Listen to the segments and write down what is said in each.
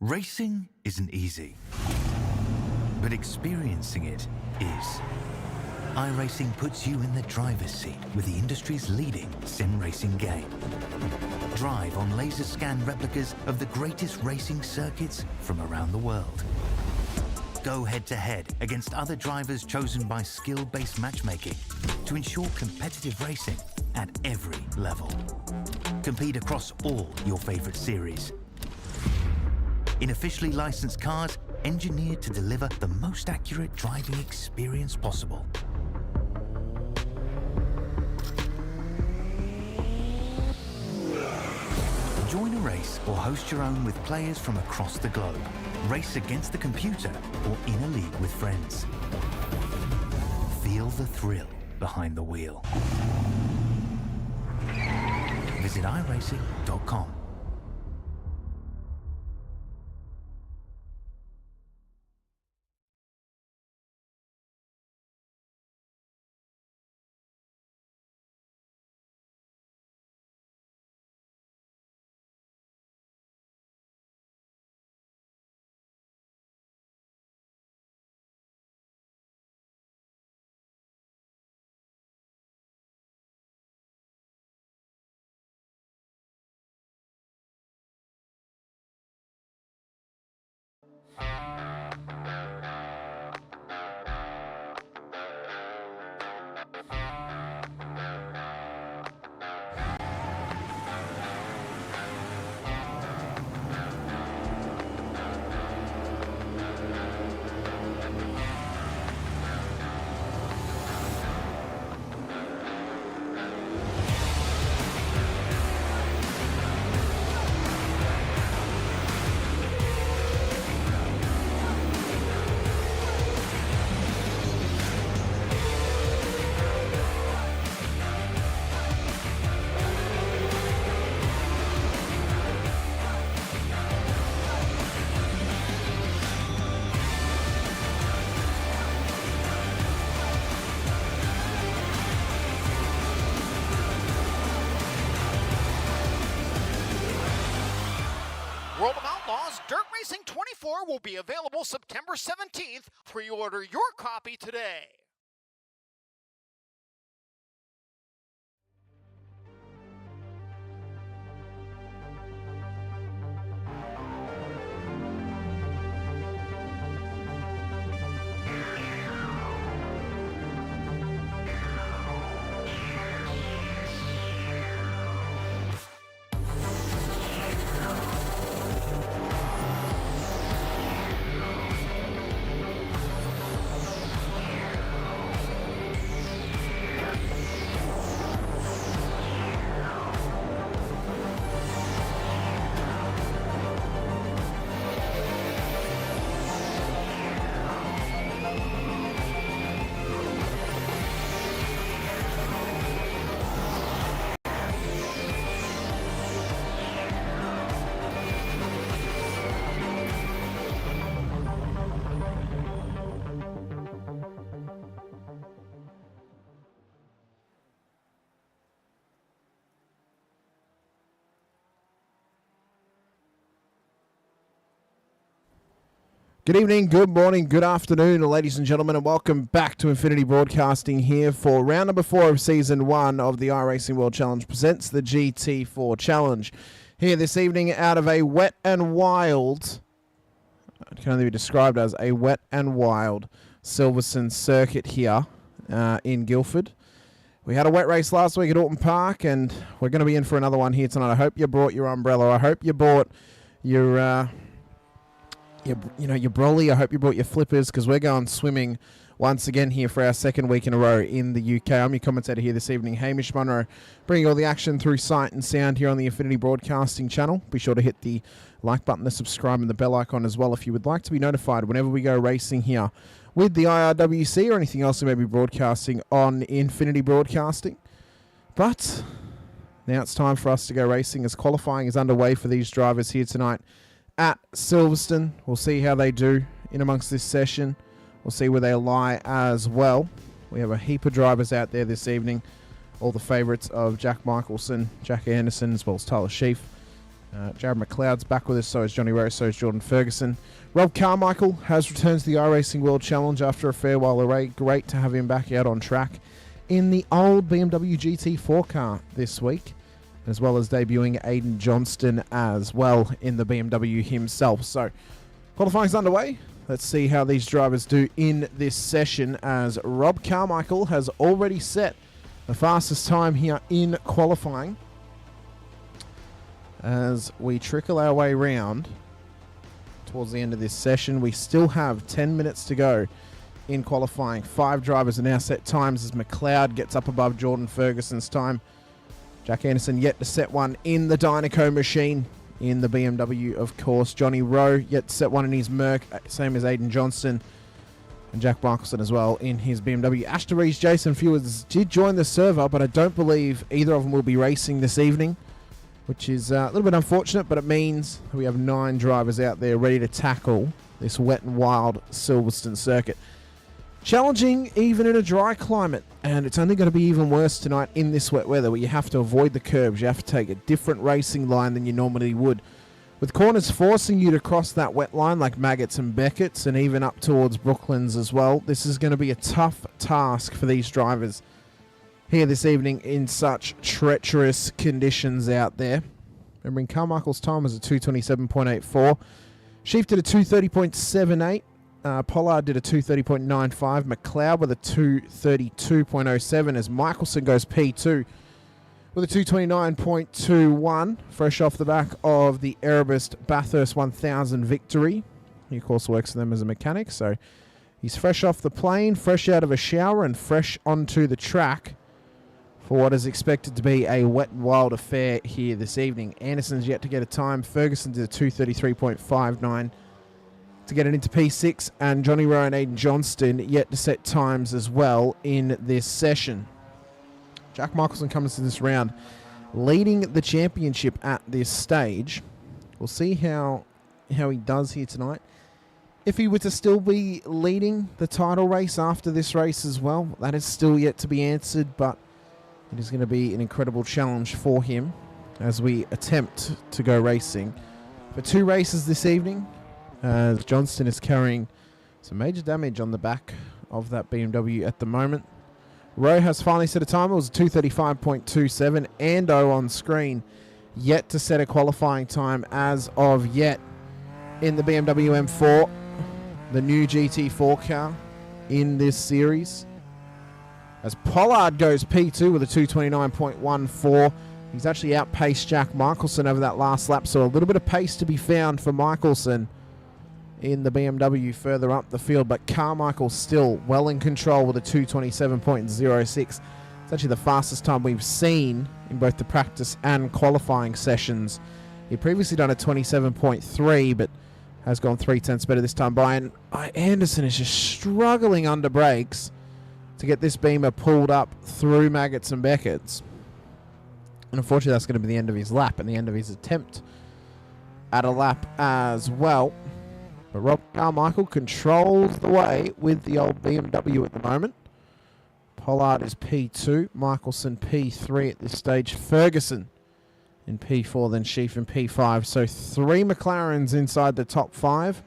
Racing isn't easy, but experiencing it is. iRacing puts you in the driver's seat with the industry's leading sim racing game. Drive on laser scan replicas of the greatest racing circuits from around the world. Go head-to-head against other drivers chosen by skill-based matchmaking to ensure competitive racing at every level. Compete across all your favorite series. In officially licensed cars, engineered to deliver the most accurate driving experience possible. Join a race or host your own with players from across the globe. Race against the computer or in a league with friends. Feel the thrill behind the wheel. Visit iRacing.com. World of Outlaws Dirt Racing 24 will be available September 17th. Pre-order your copy today. Good evening, good morning, good afternoon, ladies and gentlemen, and welcome back to Infinity Broadcasting here for round number 4 of Season 1 of the iRacing World Challenge presents the GT4 Challenge. Here this evening out of a wet and wild, it can only be described as a wet and wild Silverstone circuit here in Guildford. We had a wet race last week at Oulton Park, and we're going to be in for another one here tonight. I hope you brought your umbrella. I hope you bought your... your brolly. I hope you brought your flippers because we're going swimming once again here for our second week in a row in the UK. I'm your commentator here this evening, Hamish Munro, bringing all the action through sight and sound here on the Infinity Broadcasting channel. Be sure to hit the like button, the subscribe, and the bell icon as well if you would like to be notified whenever we go racing here with the IRWC or anything else we may be broadcasting on Infinity Broadcasting. But now it's time for us to go racing as qualifying is underway for these drivers here tonight at Silverstone. We'll see how they do in amongst this session. We'll see where they lie as well. We have a heap of drivers out there this evening. All the favourites of Jack Michelson, Jack Anderson, as well as Tyler Sheaf. Jared McLeod's back with us, so is Johnny Rowe, so is Jordan Ferguson. Rob Carmichael has returned to the iRacing World Challenge after a fair while away. Great to have him back out on track in the old BMW GT4 car this week, as well as debuting Aiden Johnston as well in the BMW himself. So, qualifying's underway. Let's see how these drivers do in this session, as Rob Carmichael has already set the fastest time here in qualifying. As we trickle our way round towards the end of this session, we still have 10 minutes to go in qualifying. 5 drivers are now set times as McLeod gets up above Jordan Ferguson's time. Jack Anderson yet to set one in the Dynaco machine in the BMW, of course. Johnny Rowe yet to set one in his Merc, same as Aiden Johnston. And Jack Michelson as well in his BMW. Ashton Rees, Jason Fewers did join the server, but I don't believe either of them will be racing this evening, which is a little bit unfortunate, but it means we have 9 drivers out there ready to tackle this wet and wild Silverstone circuit. Challenging even in a dry climate, and it's only going to be even worse tonight in this wet weather, where you have to avoid the curbs. You have to take a different racing line than you normally would, with corners forcing you to cross that wet line like Maggots and Beckett's, and even up towards Brooklands as well. This is going to be a tough task for these drivers here this evening in such treacherous conditions out there. Remembering Carmichael's time was a 2:27.84. Sheaf did a 2:30.78. Pollard did a 2:30.95. McLeod with a 2:32.07 as Michelson goes P2 with a 2:29.21, fresh off the back of the Erebus Bathurst 1000 victory. He, of course, works for them as a mechanic, so he's fresh off the plane, fresh out of a shower, and fresh onto the track for what is expected to be a wet and wild affair here this evening. Anderson's yet to get a time. Ferguson did a 2:33.59 to get it into P6, and Johnny Rowe and Aiden Johnston yet to set times as well in this session. Jack Michelson comes to this round leading the championship at this stage. We'll see how he does here tonight. If he were to still be leading the title race after this race as well, that is still yet to be answered, but it is going to be an incredible challenge for him as we attempt to go racing for 2 races this evening, as Johnston is carrying some major damage on the back of that BMW at the moment. Rowe has finally set a time. It was 2:35.27. Ando on screen, yet to set a qualifying time as of yet in the BMW M4, the new GT4 car in this series. As Pollard goes P2 with a 2:29.14. He's actually outpaced Jack Michelson over that last lap, so a little bit of pace to be found for Michelson in the BMW further up the field, but Carmichael still well in control with a 2:27.06. It's actually the fastest time we've seen in both the practice and qualifying sessions. He previously done a 27.3, but has gone 0.3 better this time by. And Anderson is just struggling under brakes to get this Beamer pulled up through Maggots and Beckett's. And unfortunately, that's going to be the end of his lap and the end of his attempt at a lap as well. But Rob Carmichael controls the way with the old BMW at the moment. Pollard is P2, Michelson P3 at this stage, Ferguson in P4, then Sheaf in P5. So 3 McLarens inside the top 5.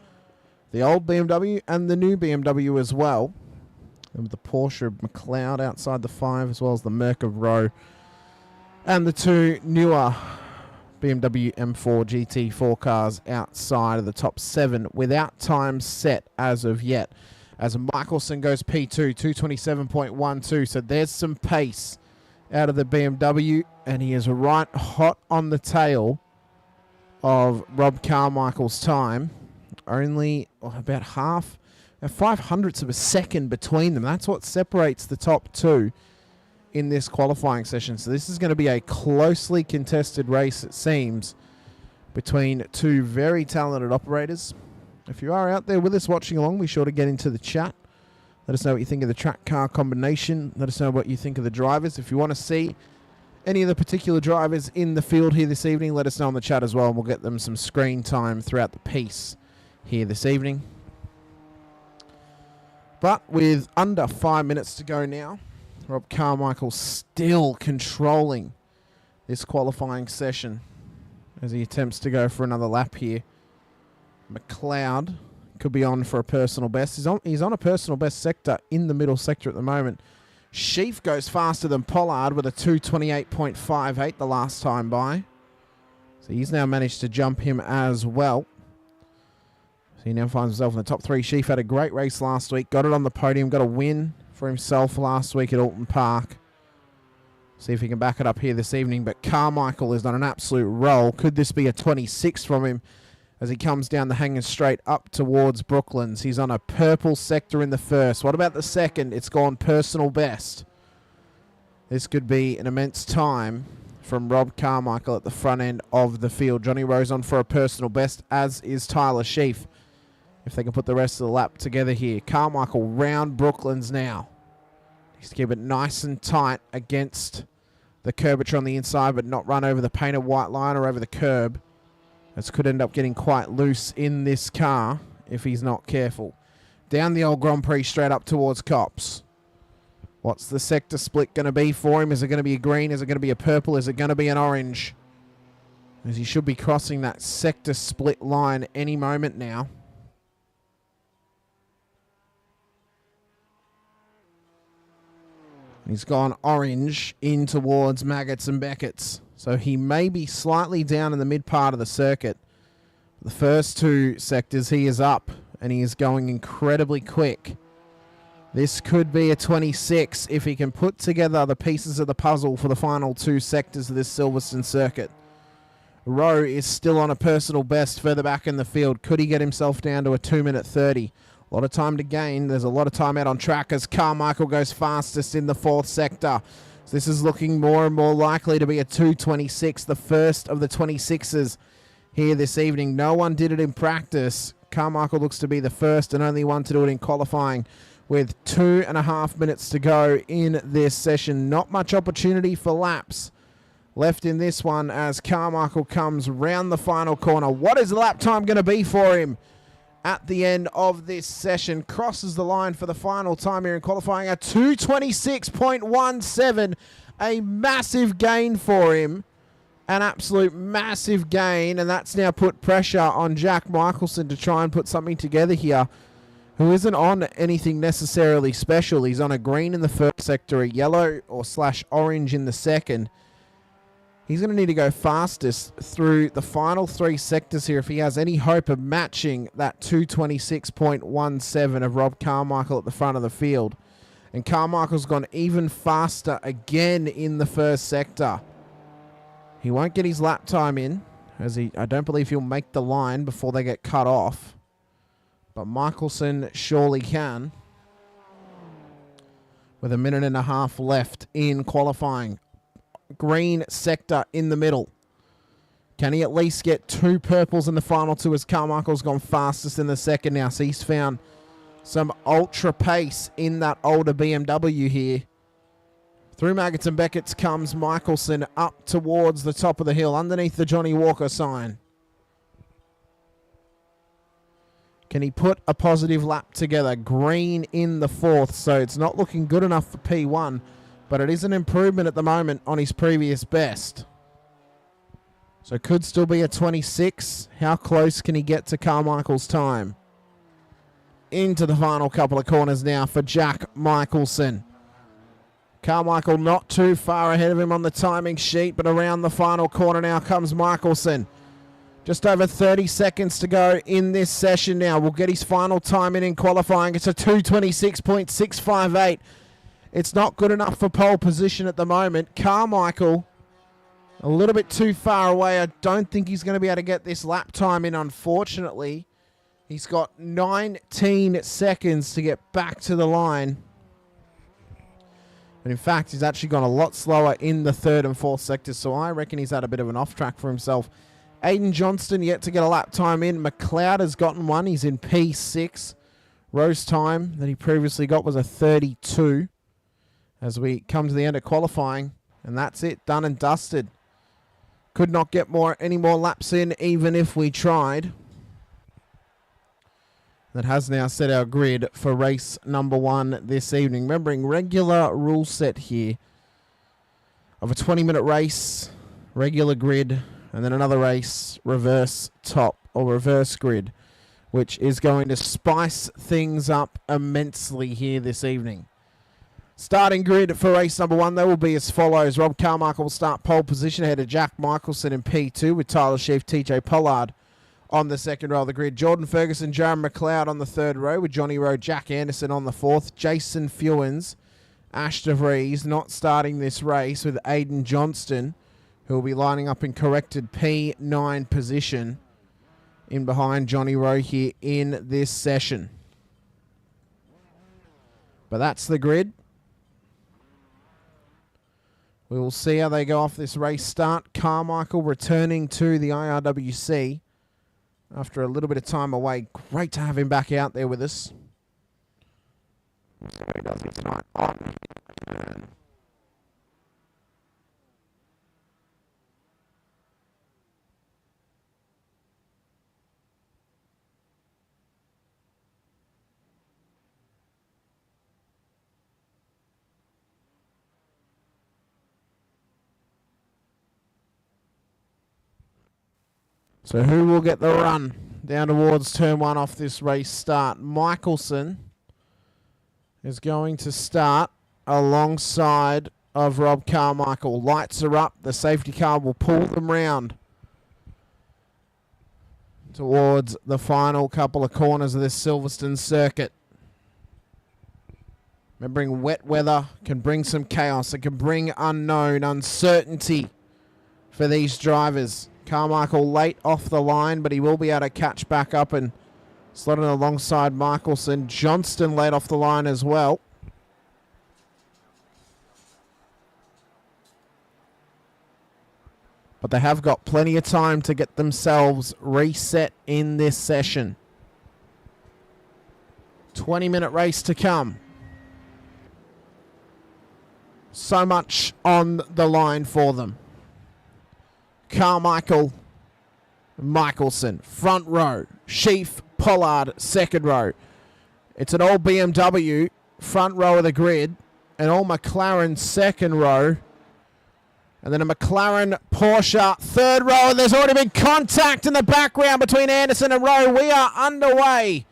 The old BMW and the new BMW as well. And with the Porsche of McLeod outside the 5, as well as the Merc of Rowe. And the 2 newer BMW M4 GT4 cars outside of the top 7 without times set as of yet. As Michelson goes P2, 2:27.12. So there's some pace out of the BMW, and he is right hot on the tail of Rob Carmichael's time. Only about 0.05 of a second between them. That's what separates the top 2 in this qualifying session. So this is going to be a closely contested race, it seems, between 2 very talented operators. If you are out there with us watching along, be sure to get into the chat. Let us know what you think of the track car combination. Let us know what you think of the drivers. If you want to see any of the particular drivers in the field here this evening, let us know in the chat as well, and we'll get them some screen time throughout the piece here this evening. But with under 5 minutes to go now, Rob Carmichael still controlling this qualifying session as he attempts to go for another lap here. McLeod could be on for a personal best. He's on a personal best sector in the middle sector at the moment. Sheaf goes faster than Pollard with a 2:28.58 the last time by. So he's now managed to jump him as well. So he now finds himself in the top 3. Sheaf had a great race last week. Got it on the podium. Got a win for himself last week at Oulton Park. See if he can back it up here this evening. But Carmichael is on an absolute roll. Could this be a 26 from him as he comes down the hanging straight up towards Brooklands? He's on a purple sector in the first. What about the second? It's gone personal best. This could be an immense time from Rob Carmichael at the front end of the field. Johnny Rose on for a personal best, as is Tyler Sheaf. If they can put the rest of the lap together here. Carmichael round Brooklands now. Needs to keep it nice and tight against the curvature on the inside, but not run over the painted white line or over the curb. This could end up getting quite loose in this car if he's not careful. Down the old Grand Prix straight up towards Cops. What's the sector split going to be for him? Is it going to be a green? Is it going to be a purple? Is it going to be an orange? As he should be crossing that sector split line any moment now. He's gone orange in towards Maggots and Beckett's. So he may be slightly down in the mid part of the circuit. The first 2 sectors he is up and he is going incredibly quick. This could be a 26 if he can put together the pieces of the puzzle for the final 2 sectors of this Silverstone circuit. Rowe is still on a personal best further back in the field. Could he get himself down to a 2:30? A lot of time to gain. There's a lot of time out on track as Carmichael goes fastest in the 4th sector. So this is looking more and more likely to be a 2:26, the first of the 26s here this evening. No one did it in practice. Carmichael looks to be the first and only one to do it in qualifying with 2.5 minutes to go in this session. Not much opportunity for laps left in this one as Carmichael comes round the final corner. What is the lap time going to be for him at the end of this session? Crosses the line for the final time here in qualifying, a 2:26.17, a massive gain for him, an absolute massive gain, and that's now put pressure on Jack Michelson to try and put something together here, who isn't on anything necessarily special. He's on a green in the first sector, a yellow or / orange in the second. He's going to need to go fastest through the final 3 sectors here if he has any hope of matching that 2:26.17 of Rob Carmichael at the front of the field. And Carmichael's gone even faster again in the first sector. He won't get his lap time in, as I don't believe he'll make the line before they get cut off. But Michelson surely can. With 1.5 minutes left in qualifying. Green sector in the middle. Can he at least get 2 purples in the final 2 as Carmichael's gone fastest in the second now. So he's found some ultra pace in that older BMW here. Through Maggots and Beckett's comes Michelson up towards the top of the hill underneath the Johnny Walker sign. Can he put a positive lap together? Green in the 4th, so it's not looking good enough for P1. But it is an improvement at the moment on his previous best. So could still be a 26. How close can he get to Carmichael's time? Into the final couple of corners now for Jack Michelson. Carmichael not too far ahead of him on the timing sheet, but around the final corner now comes Michelson. Just over 30 seconds to go in this session now. We'll get his final time in qualifying. It's a 2:26.658. It's not good enough for pole position at the moment. Carmichael, a little bit too far away. I don't think he's going to be able to get this lap time in, unfortunately. He's got 19 seconds to get back to the line. But in fact, he's actually gone a lot slower in the 3rd and 4th sectors, so I reckon he's had a bit of an off track for himself. Aiden Johnston yet to get a lap time in. McLeod has gotten one. He's in P6. Rose time that he previously got was a 32. As we come to the end of qualifying, and that's it, done and dusted. Could not get any more laps in, even if we tried. That has now set our grid for race number 1 this evening. Remembering, regular rule set here of a 20-minute race, regular grid, And then another race, reverse top or reverse grid, which is going to spice things up immensely here this evening. Starting grid for race number 1, they will be as follows. Rob Carmichael will start pole position ahead of Jack Michelson in P2 with Tyler Sheaf, TJ Pollard on the second row of the grid. Jordan Ferguson, Jaron McLeod on the third row with Johnny Rowe, Jack Anderson on the fourth. Jason Fewens, Ash DeVries not starting this race with Aiden Johnston, who will be lining up in corrected P9 position in behind Johnny Rowe here in this session. But that's the grid. We will see how they go off this race start. Carmichael returning to the IRWC after a little bit of time away. Great to have him back out there with us. So he does it tonight on. So who will get the run down towards turn 1 off this race start? Michelson is going to start alongside of Rob Carmichael. Lights are up. The safety car will pull them round towards the final couple of corners of this Silverstone circuit. Remembering wet weather can bring some chaos. It can bring unknown, uncertainty for these drivers. Carmichael late off the line, but he will be able to catch back up and slot in alongside Michelson. Johnston late off the line as well. But they have got plenty of time to get themselves reset in this session. 20-minute race to come. So much on the line for them. Carmichael, Michelson, front row. Sheaf, Pollard, second row. It's an all BMW, front row of the grid. An all McLaren, second row. And then a McLaren Porsche, third row. And there's already been contact in the background between Anderson and Rowe. We are underway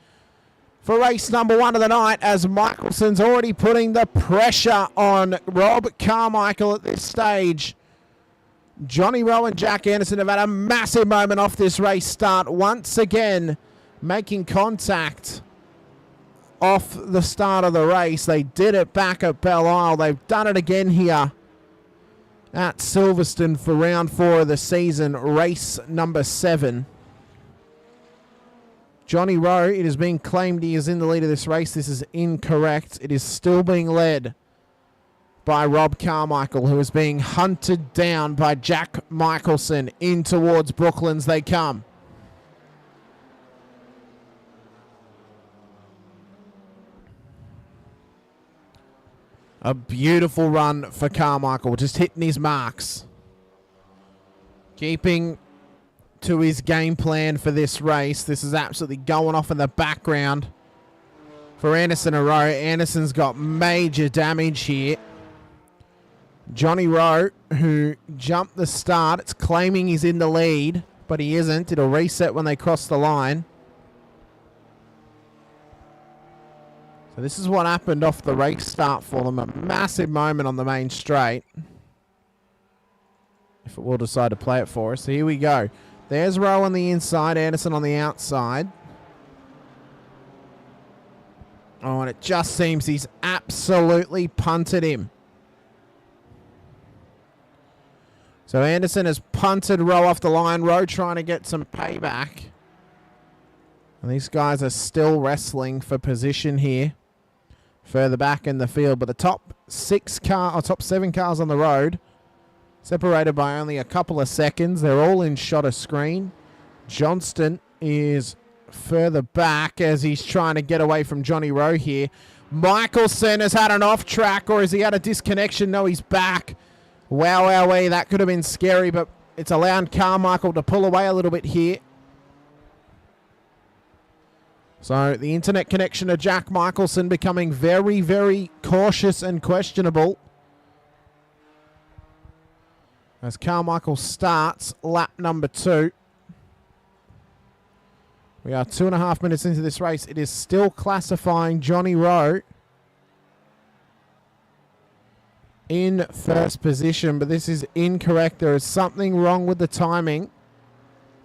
for race number 1 of the night as Michelson's already putting the pressure on Rob Carmichael at this stage. Johnny Rowe and Jack Anderson have had a massive moment off this race start. Once again, making contact off the start of the race. They did it back at Belle Isle. They've done it again here at Silverstone for round 4 of the season, race number 7. Johnny Rowe, it is being claimed he is in the lead of this race. This is incorrect. It is still being led by Rob Carmichael, who is being hunted down by Jack Michelson. In towards Brooklands they come. A beautiful run for Carmichael, just hitting his marks. Keeping to his game plan for this race. This is absolutely going off in the background for Anderson and Rowe. Anderson's got major damage here. Johnny Rowe, who jumped the start, it's claiming he's in the lead, but he isn't. It'll reset when they cross the line. So this is what happened off the race start for them. A massive moment on the main straight. If it will decide to play it for us. So here we go. There's Rowe on the inside, Anderson on the outside. Oh, and it just seems he's absolutely punted him. So Anderson has punted Rowe off the line. Rowe trying to get some payback. And these guys are still wrestling for position here. Further back in the field. But the top 7 cars on the road, separated by only a couple of seconds. They're all in shot of screen. Johnston is further back as he's trying to get away from Johnny Rowe here. Michelson has had an off track, or has he had a disconnection? No, he's back. Wow, that could have been scary, but it's allowed Carmichael to pull away a little bit here. So the internet connection of Jack Michelson becoming very, very cautious and questionable. As Carmichael starts lap number 2. We are 2.5 minutes into this race. It is still classifying Johnny Rowe in first position, but this is incorrect. There is something wrong with the timing.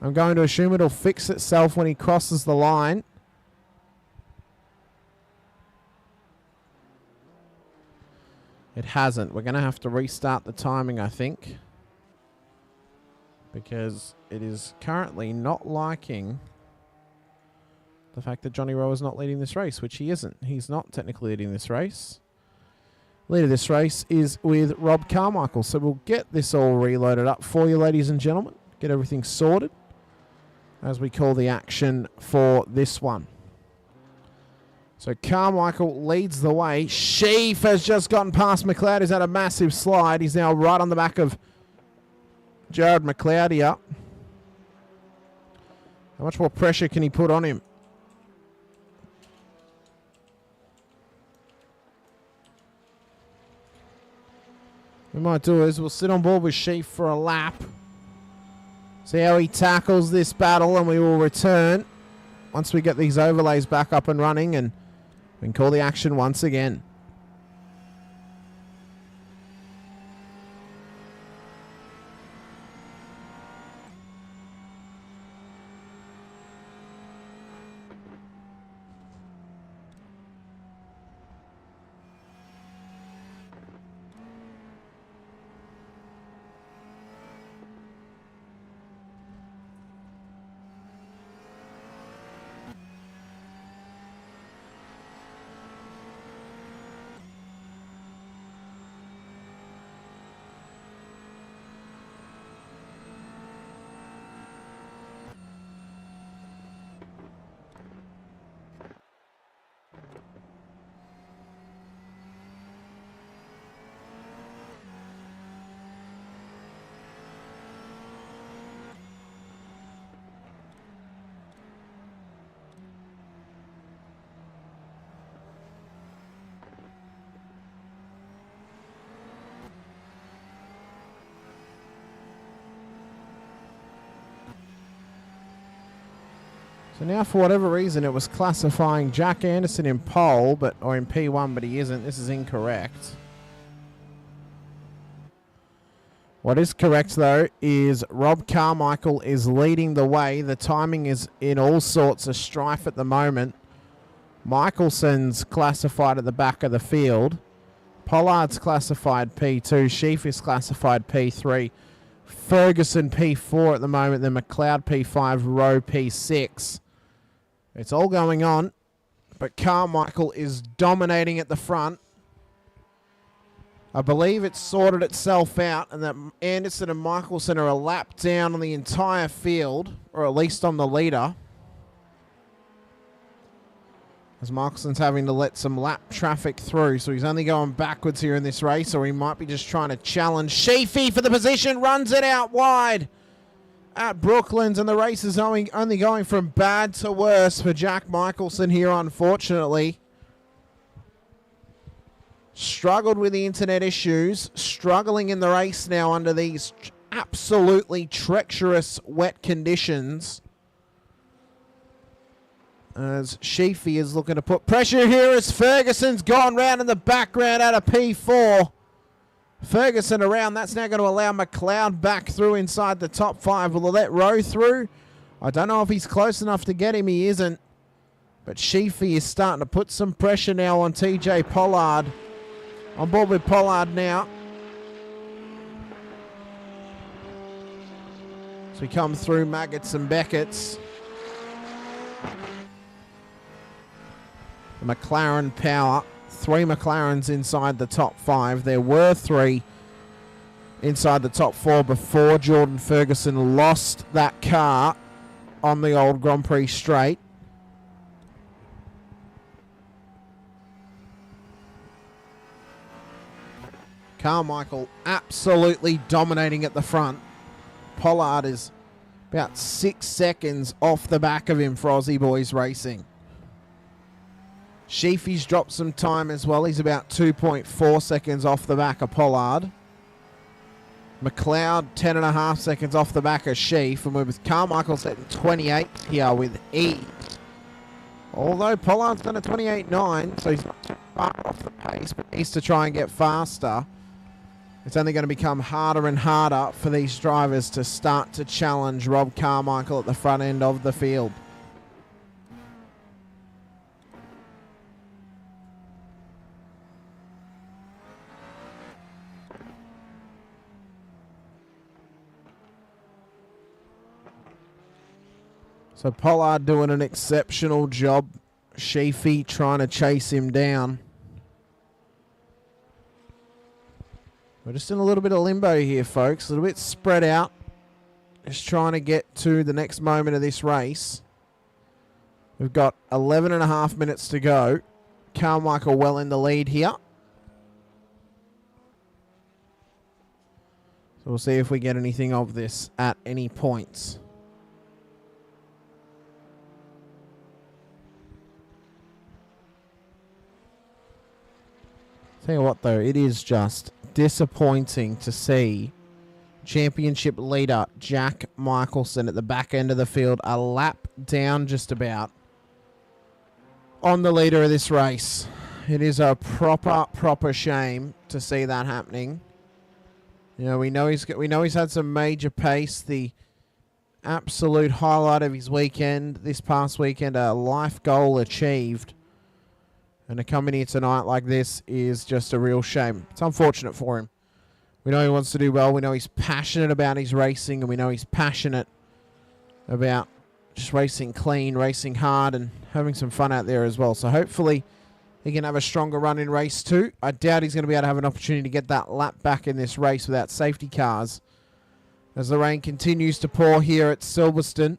I'm going to assume it'll fix itself when he crosses the line. It hasn't. We're going to have to restart the timing, I think, because it is currently not liking the fact that Johnny Rowe is not leading this race, which he isn't. He's not technically leading this race. Leader of this race is with Rob Carmichael. So we'll get this all reloaded up for you, ladies and gentlemen. Get everything sorted as we call the action for this one. So Carmichael leads the way. Sheaf has just gotten past McLeod. He's had a massive slide. He's now right on the back of Jared McLeod here. How much more pressure can he put on him? We might do is we'll sit on board with Sheaf for a lap. See how he tackles this battle, and we will return once we get these overlays back up and running, and we can call the action once again. So now, for whatever reason, it was classifying Jack Anderson in pole, or in P1, but he isn't. This is incorrect. What is correct, though, is Rob Carmichael is leading the way. The timing is in all sorts of strife at the moment. Michelson's classified at the back of the field. Pollard's classified P2. Sheaf is classified P3. Ferguson P4 at the moment. Then McLeod P5. Rowe P6. It's all going on, but Carmichael is dominating at the front. I believe it's sorted itself out, and that Anderson and Michelson are a lap down on the entire field, or at least on the leader. As Michelson's having to let some lap traffic through, so he's only going backwards here in this race, or he might be just trying to challenge Sheafy for the position, runs it out wide at Brooklands, and the race is only going from bad to worse for Jack Michelson here, unfortunately. Struggled with the internet issues, struggling in the race now under these absolutely treacherous wet conditions. As Sheafy is looking to put pressure here as Ferguson's gone round in the background out of P4. Ferguson around. That's now going to allow McLeod back through inside the top 5. Will they let Rowe through? I don't know if he's close enough to get him. He isn't. But Sheafy is starting to put some pressure now on TJ Pollard. On board with Pollard now. So we come through Maggots and Beckett's. The McLaren power. 3 McLarens inside the top 5. There were 3 inside the top 4 before Jordan Ferguson lost that car on the old Grand Prix straight. Carmichael absolutely dominating at the front. Pollard is about 6 seconds off the back of him for Aussie Boys Racing. Sheafy's dropped some time as well. He's about 2.4 seconds off the back of Pollard. McLeod, 10.5 seconds off the back of Sheaf, and we're with Carmichael setting 28 here with ease. Although Pollard's done a 28.9, so he's not too far off the pace, but needs to try and get faster. It's only going to become harder and harder for these drivers to start to challenge Rob Carmichael at the front end of the field. So Pollard doing an exceptional job. Sheafy trying to chase him down. We're just in a little bit of limbo here, folks. A little bit spread out. Just trying to get to the next moment of this race. We've got 11.5 minutes to go. Carmichael well in the lead here. So we'll see if we get anything of this at any points. Tell you what, though, it is just disappointing to see championship leader Jack Michelson at the back end of the field, a lap down just about on the leader of this race. It is a proper shame to see that happening. You know, we know he's had some major pace. The absolute highlight of his weekend this past weekend, a life goal achieved. And to come in here tonight like this is just a real shame. It's unfortunate for him. We know he wants to do well. We know he's passionate about his racing. And we know he's passionate about just racing clean, racing hard, and having some fun out there as well. So hopefully he can have a stronger run in race 2. I doubt he's going to be able to have an opportunity to get that lap back in this race without safety cars. As the rain continues to pour here at Silverstone.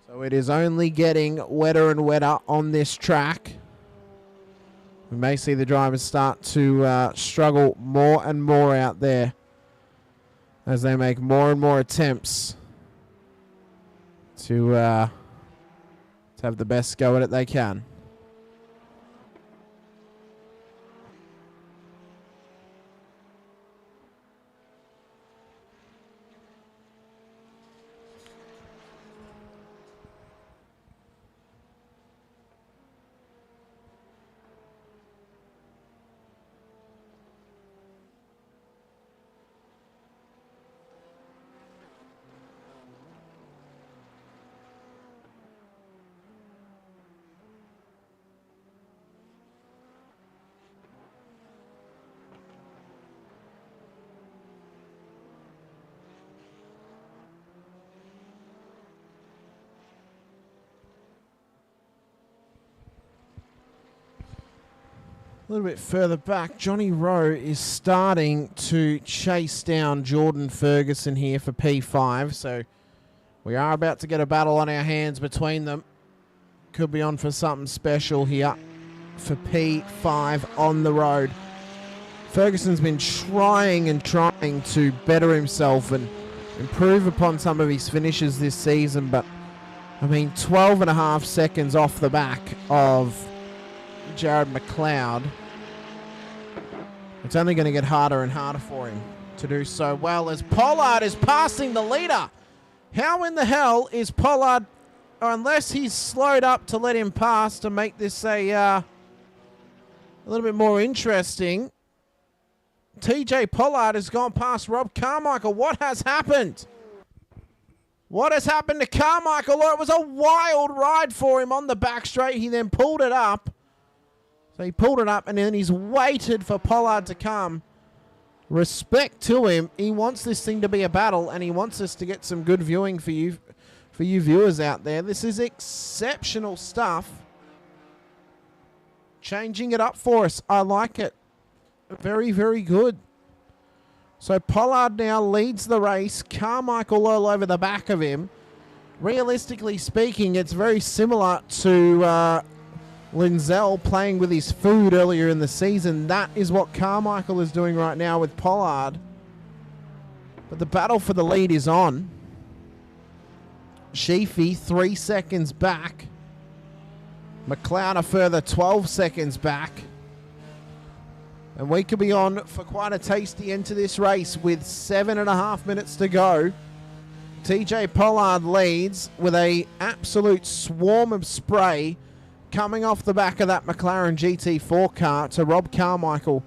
So it is only getting wetter and wetter on this track. We may see the drivers start to struggle more and more out there as they make more and more attempts to have the best go at it they can. A little bit further back, Johnny Rowe is starting to chase down Jordan Ferguson here for P5. So we are about to get a battle on our hands between them. Could be on for something special here for P5 on the road. Ferguson's been trying to better himself and improve upon some of his finishes this season. But, I mean, 12.5 seconds off the back of Jared McLeod. It's only going to get harder and harder for him to do so well as Pollard is passing the leader. How in the hell is Pollard, or unless he's slowed up to let him pass to make this a little bit more interesting, TJ Pollard has gone past Rob Carmichael. What has happened? What has happened to Carmichael? Oh, it was a wild ride for him on the back straight. He then pulled it up. So he pulled it up and then he's waited for Pollard to come. Respect to him. He wants this thing to be a battle and he wants us to get some good viewing for you viewers out there. This is exceptional stuff. Changing it up for us. I like it. Very, very good. So Pollard now leads the race. Carmichael all over the back of him. Realistically speaking, it's very similar to Linzell playing with his food earlier in the season. That is what Carmichael is doing right now with Pollard. But the battle for the lead is on. Sheafy 3 seconds back. McLeod a further 12 seconds back. And we could be on for quite a tasty end to this race with 7.5 minutes to go. TJ Pollard leads with a absolute swarm of spray coming off the back of that McLaren GT4 car to Rob Carmichael,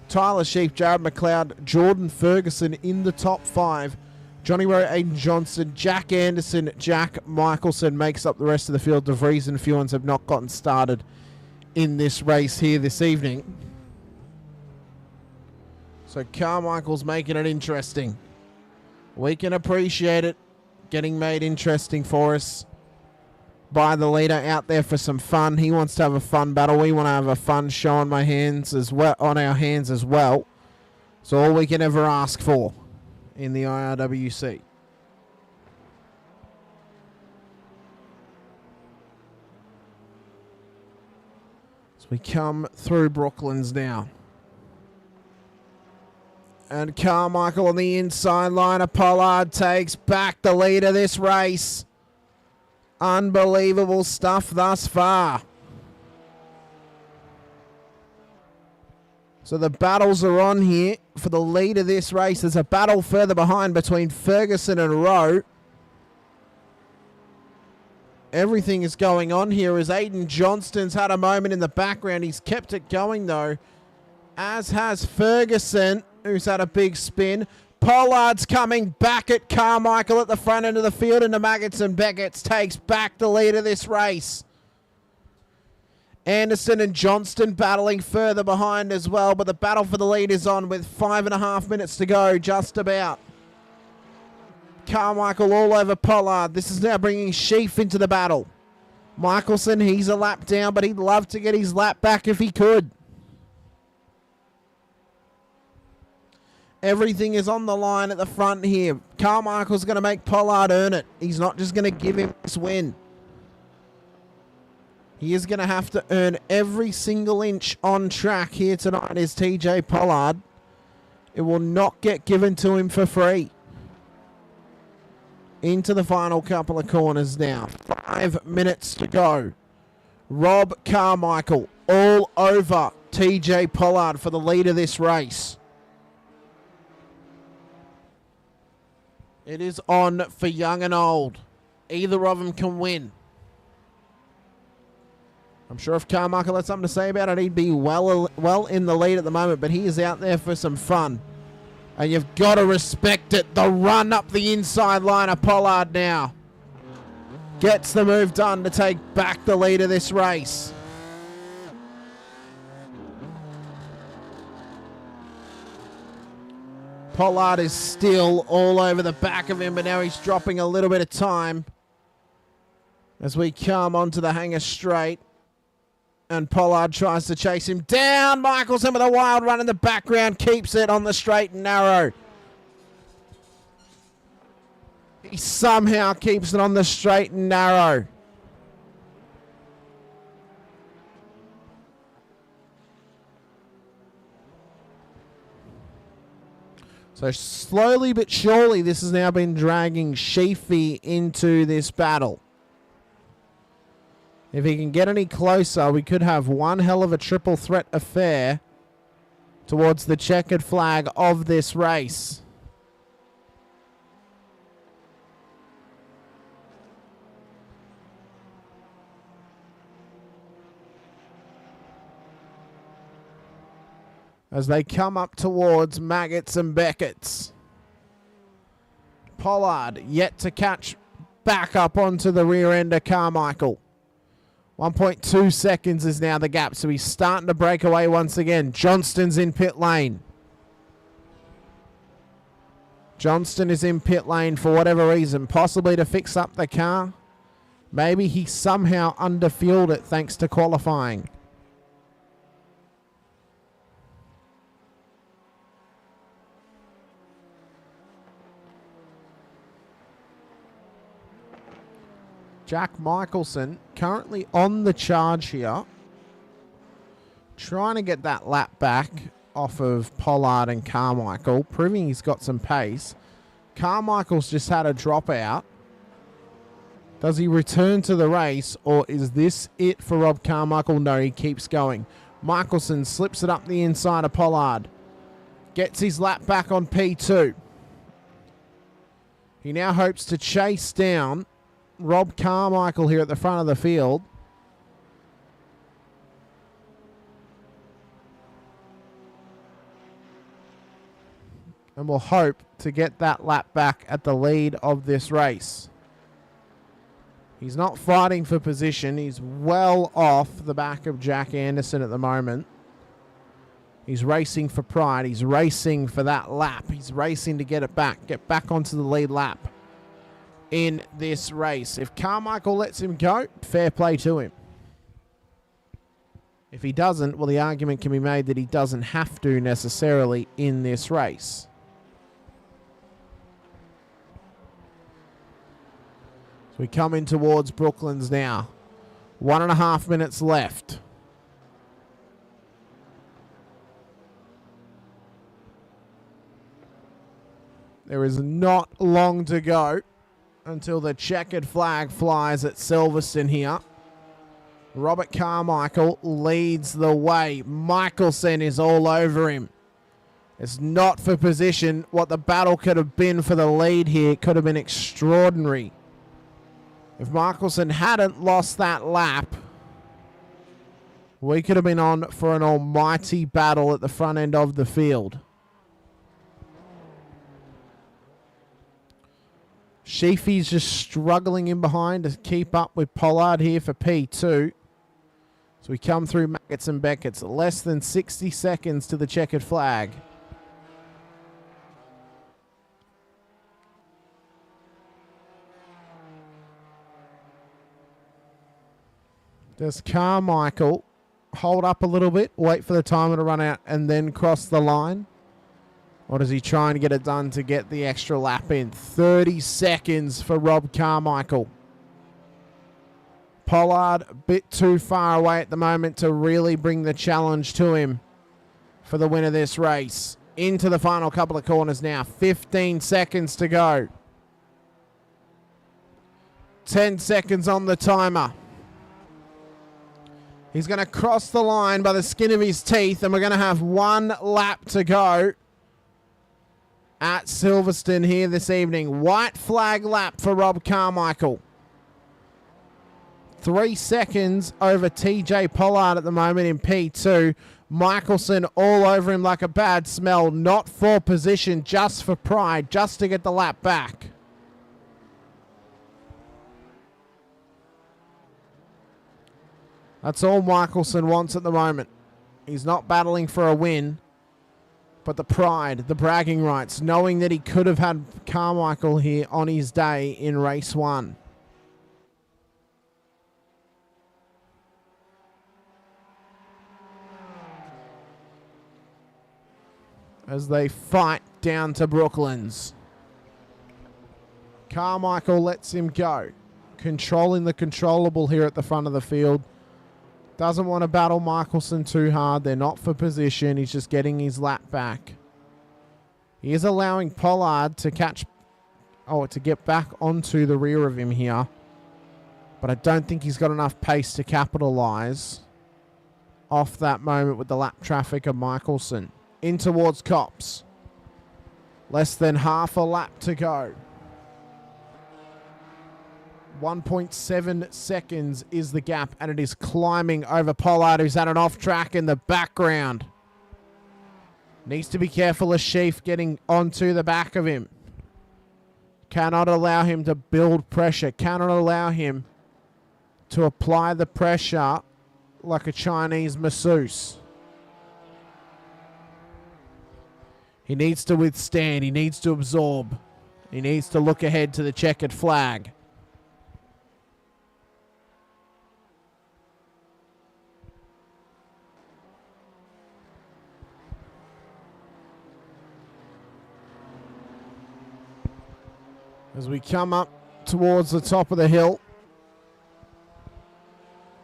Tyler Sheep, Jared McLeod, Jordan Ferguson in the top 5. Johnny Rowe, Aiden Johnson, Jack Anderson, Jack Michelson makes up the rest of the field. De Vries and Fewens have not gotten started in this race here this evening. So Carmichael's making it interesting. We can appreciate it getting made interesting for us by the leader out there for some fun. He wants to have a fun battle. We want to have a fun show on my hands as well, on our hands as well. So all we can ever ask for in the IRWC. As we come through Brooklands now. And Carmichael on the inside line of Pollard takes back the lead of this race. Unbelievable stuff thus far. So the battles are on here for the lead of this race. There's a battle further behind between Ferguson and Rowe. Everything is going on here as Aiden Johnston's had a moment in the background. He's kept it going though, as has Ferguson, who's had a big spin. Pollard's coming back at Carmichael at the front end of the field, and the Maggots and Beckett's takes back the lead of this race. Anderson and Johnston battling further behind as well, but the battle for the lead is on with 5.5 minutes to go, just about. Carmichael all over Pollard. This is now bringing Sheaf into the battle. Michelson, he's a lap down, but he'd love to get his lap back if he could. Everything is on the line at the front here. Carmichael's going to make Pollard earn it. He's not just going to give him this win. He is going to have to earn every single inch on track here tonight is TJ Pollard. It will not get given to him for free. Into the final couple of corners now. 5 minutes to go. Rob Carmichael all over TJ Pollard for the lead of this race. It is on for young and old. Either of them can win. I'm sure if Carmichael had something to say about it, he'd be well in the lead at the moment, but he is out there for some fun. And you've got to respect it. The run up the inside line of Pollard now. Gets the move done to take back the lead of this race. Pollard is still all over the back of him, but now he's dropping a little bit of time as we come onto the hangar straight. And Pollard tries to chase him down. Michelson with a wild run in the background. Keeps it on the straight and narrow. He somehow keeps it on the straight and narrow. So slowly but surely, this has now been dragging Sheafy into this battle. If he can get any closer, we could have one hell of a triple threat affair towards the checkered flag of this race. As they come up towards Maggots and Beckett's. Pollard yet to catch back up onto the rear end of Carmichael. 1.2 seconds is now the gap, so he's starting to break away once again. Johnston's in pit lane. Johnston is in pit lane for whatever reason, possibly to fix up the car. Maybe he somehow underfueled it thanks to qualifying. Jack Michelson currently on the charge here. Trying to get that lap back off of Pollard and Carmichael, proving he's got some pace. Carmichael's just had a dropout. Does he return to the race, or is this it for Rob Carmichael? No, he keeps going. Michelson slips it up the inside of Pollard. Gets his lap back on P2. He now hopes to chase down Rob Carmichael here at the front of the field. And will hope to get that lap back at the lead of this race. He's not fighting for position. He's well off the back of Jack Anderson at the moment. He's racing for pride. He's racing for that lap. He's racing to get it back. Get back onto the lead lap in this race. If Carmichael lets him go, fair play to him. If he doesn't, well, the argument can be made that he doesn't have to necessarily in this race. So we come in towards Brooklands now. 1.5 minutes left. There is not long to go until the checkered flag flies at Silverstone here. Robert Carmichael leads the way. Michelson is all over him. It's not for position. What the battle could have been for the lead here could have been extraordinary. If Michelson hadn't lost that lap, we could have been on for an almighty battle at the front end of the field. Sheafy's just struggling in behind to keep up with Pollard here for P2. So we come through Maggots and Beckett's. Less than 60 seconds to the checkered flag. Does Carmichael hold up a little bit, wait for the timer to run out, and then cross the line? Or does he try and get it done to get the extra lap in? 30 seconds for Rob Carmichael. Pollard a bit too far away at the moment to really bring the challenge to him for the win of this race. Into the final couple of corners now. 15 seconds to go. 10 seconds on the timer. He's going to cross the line by the skin of his teeth, and we're going to have 1 lap to go at Silverstone here this evening. White flag lap for Rob Carmichael. 3 seconds over TJ Pollard at the moment in P2. Michelson all over him like a bad smell. Not for position, just for pride, just to get the lap back. That's all Michelson wants at the moment. He's not battling for a win, but the pride, the bragging rights, knowing that he could have had Carmichael here on his day in race 1. As they fight down to Brooklands. Carmichael lets him go. Controlling the controllable here at the front of the field. Doesn't want to battle Michelson too hard. They're not for position. He's just getting his lap back. He is allowing Pollard to to get back onto the rear of him here. But I don't think he's got enough pace to capitalize off that moment with the lap traffic of Michelson. In towards Copse. Less than half a lap to go. 1.7 seconds is the gap, and it is climbing over Pollard, who's at an off track in the background. Needs to be careful of Sheaf getting onto the back of him. Cannot allow him to build pressure. Cannot allow him to apply the pressure like a Chinese masseuse. He needs to withstand. He needs to absorb. He needs to look ahead to the checkered flag. As we come up towards the top of the hill,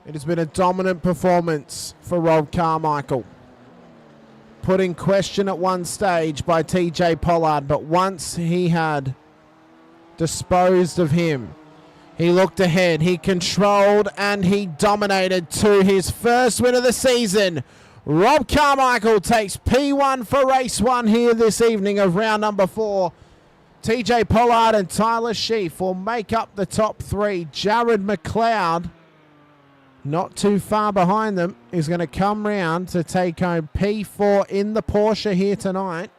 it has been a dominant performance for Rob Carmichael. Put in question at one stage by TJ Pollard, but once he had disposed of him, he looked ahead, he controlled, and he dominated to his first win of the season. Rob Carmichael takes P1 for race 1 here this evening of round number 4. TJ Pollard and Tyler Sheaf will make up the top 3. Jared McLeod, not too far behind them, is going to come round to take home P4 in the Porsche here tonight,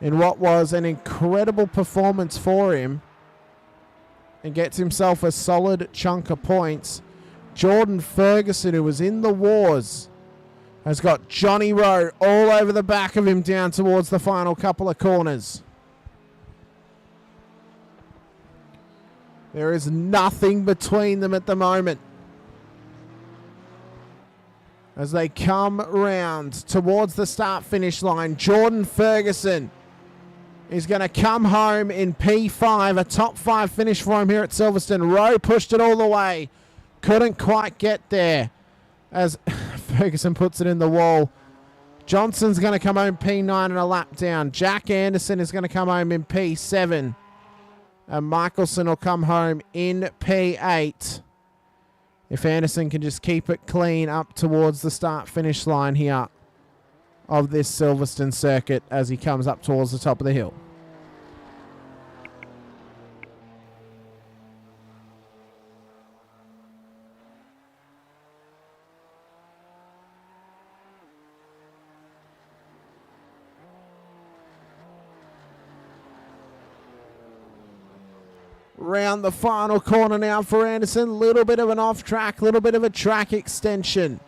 in what was an incredible performance for him, and gets himself a solid chunk of points. Jordan Ferguson, who was in the wars, has got Johnny Rowe all over the back of him down towards the final couple of corners. There is nothing between them at the moment as they come round towards the start-finish line. Jordan Ferguson is going to come home in P5, a top 5 finish for him here at Silverstone. Rowe pushed it all the way, couldn't quite get there as Ferguson puts it in the wall. Johnson's going to come home P9 and a lap down. Jack Anderson is going to come home in P7. And Michelson will come home in P8. If Anderson can just keep it clean up towards the start-finish line here of this Silverstone circuit as he comes up towards the top of the hill. Round the final corner now for Anderson. Little bit of an off-track, little bit of a track extension.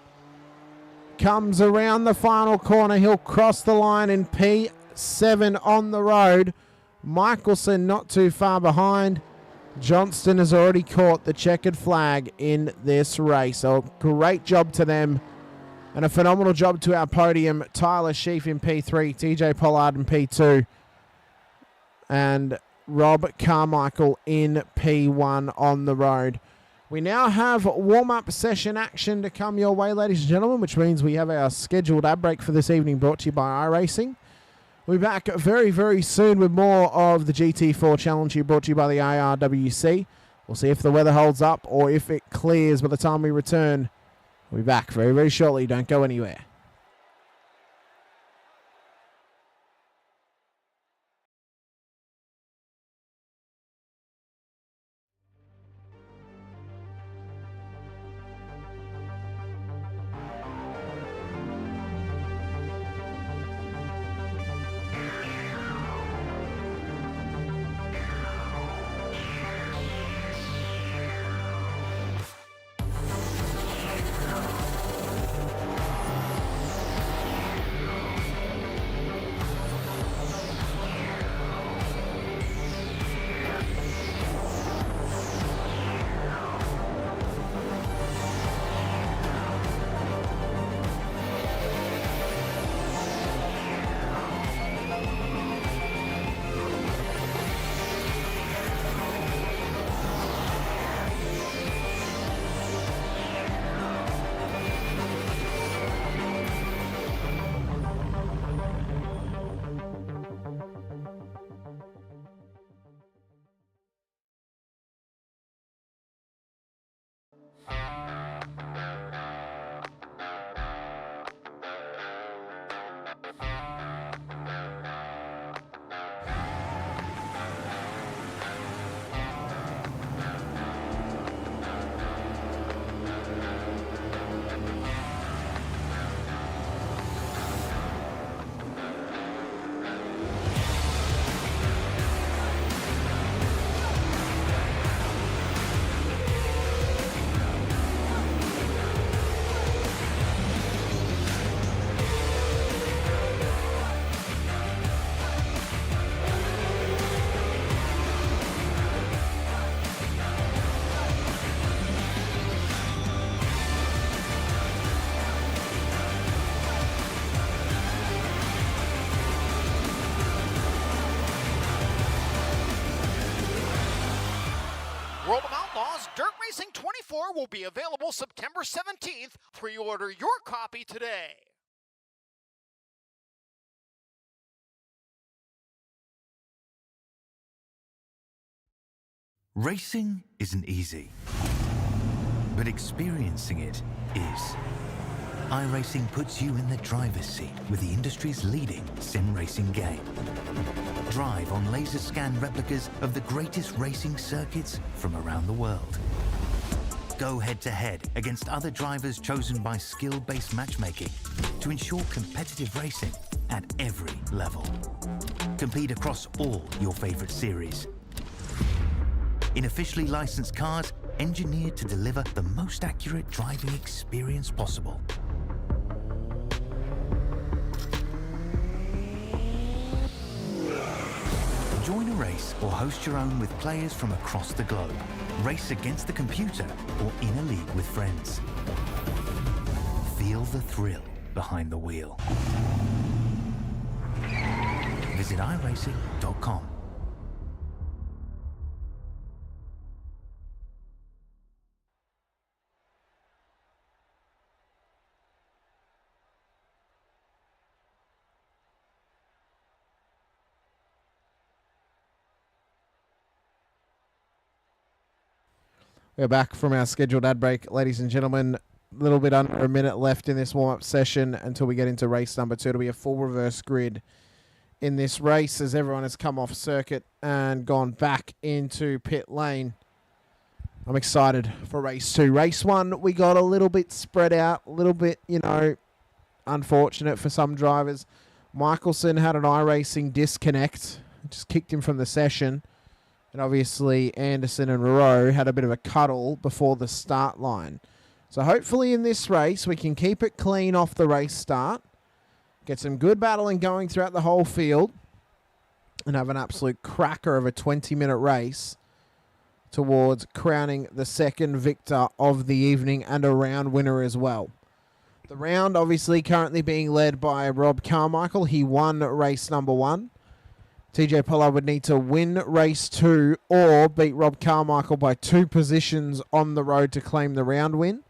Comes around the final corner. He'll cross the line in P7 on the road. Michelson not too far behind. Johnston has already caught the checkered flag in this race. So great job to them. And a phenomenal job to our podium. Tyler Sheaf in P3, TJ Pollard in P2. And Rob Carmichael in P1 on the road. We now have warm-up session action to come your way, ladies and gentlemen, which means we have our scheduled ad break for this evening brought to you by iRacing. We'll be back very, very soon with more of the GT4 Challenge here brought to you by the IRWC. We'll see if the weather holds up or if it clears by the time we return. We'll be back very, very shortly. Don't go anywhere. World of Outlaws Dirt Racing 24 will be available September 17th. Pre-order your copy today. Racing isn't easy, but experiencing it is. iRacing puts you in the driver's seat with the industry's leading sim racing game. Drive on laser scan replicas of the greatest racing circuits from around the world. Go head-to-head against other drivers chosen by skill-based matchmaking to ensure competitive racing at every level. Compete across all your favorite series. In officially licensed cars, engineered to deliver the most accurate driving experience possible. Join a race or host your own with players from across the globe. Race against the computer or in a league with friends. Feel the thrill behind the wheel. Visit iRacing.com. We're back from our scheduled ad break, ladies and gentlemen. A little bit under a minute left in this warm-up session until we get into race number 2. It'll be a full reverse grid in this race as everyone has come off circuit and gone back into pit lane. I'm excited for race 2. Race 1, we got a little bit spread out, a little bit, unfortunate for some drivers. Michelson had an iRacing disconnect, just kicked him from the session. And obviously Anderson and Rowe had a bit of a cuddle before the start line. So hopefully in this race we can keep it clean off the race start, get some good battling going throughout the whole field, and have an absolute cracker of a 20-minute race towards crowning the second victor of the evening and a round winner as well. The round obviously currently being led by Rob Carmichael. He won race number 1. TJ Pollard would need to win race 2 or beat Rob Carmichael by 2 positions on the road to claim the round win.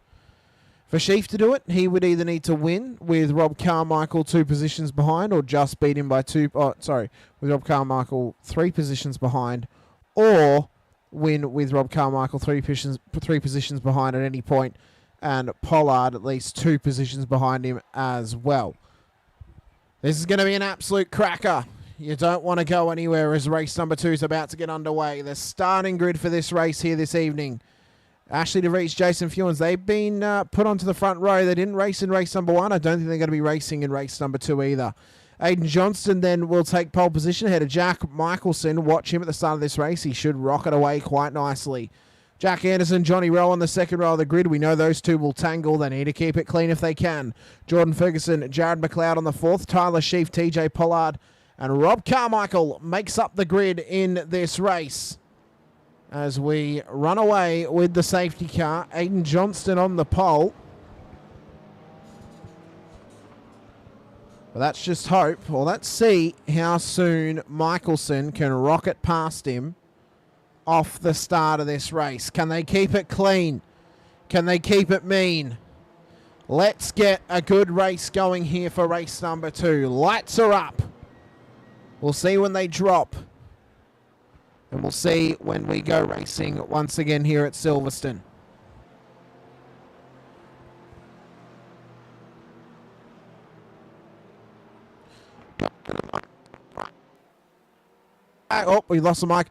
For Sheaf to do it, he would either need to win with Rob Carmichael 2 positions behind or just beat him by with Rob Carmichael 3 positions behind, or win with Rob Carmichael 3 positions behind at any point and Pollard at least 2 positions behind him as well. This is going to be an absolute cracker. You don't want to go anywhere as race number 2 is about to get underway. The starting grid for this race here this evening. Ashley DeVries, Jason Fewens, they've been put onto the front row. They didn't race in race number 1. I don't think they're going to be racing in race number 2 either. Aiden Johnston then will take pole position ahead of Jack Michelson. Watch him at the start of this race. He should rocket away quite nicely. Jack Anderson, Johnny Rowe on the second row of the grid. We know those two will tangle. They need to keep it clean if they can. Jordan Ferguson, Jared McLeod on the 4th. Tyler Sheaf, TJ Pollard, and Rob Carmichael makes up the grid in this race. As we run away with the safety car, Aiden Johnston on the pole. Well, that's just hope. Well, let's see how soon Michelson can rocket past him off the start of this race. Can they keep it clean? Can they keep it mean? Let's get a good race going here for race number 2. Lights are up. We'll see when they drop. And we'll see when we go racing once again here at Silverstone. Oh, we lost the mic.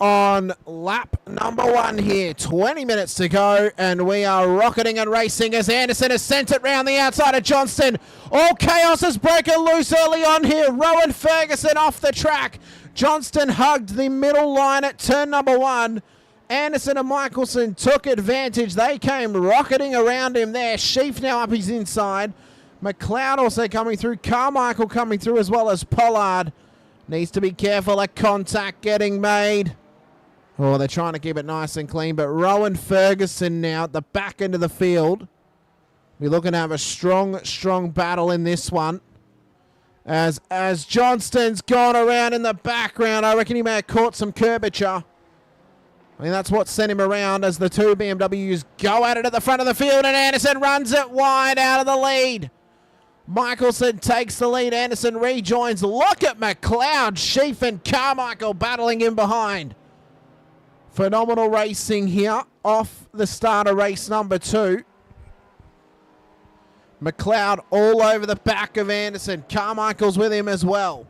On lap number 1 here. 20 minutes to go, and we are rocketing and racing as Anderson has sent it round the outside of Johnston. All chaos has broken loose early on here. Rowan Ferguson off the track. Johnston hugged the middle line at turn number 1. Anderson and Michelson took advantage. They came rocketing around him there. Sheaf now up his inside. McLeod also coming through. Carmichael coming through as well as Pollard. Needs to be careful at contact getting made. Oh, they're trying to keep it nice and clean, but Rowan Ferguson now at the back end of the field. We're looking to have a strong battle in this one. As Johnston's gone around in the background, I reckon he may have caught some curvature. I mean, that's what sent him around as the 2 BMWs go at it at the front of the field, and Anderson runs it wide out of the lead. Michelson takes the lead. Anderson rejoins. Look at McLeod, Sheaf, and Carmichael battling in behind. Phenomenal racing here off the start of race number 2. McLeod all over the back of Anderson. Carmichael's with him as well.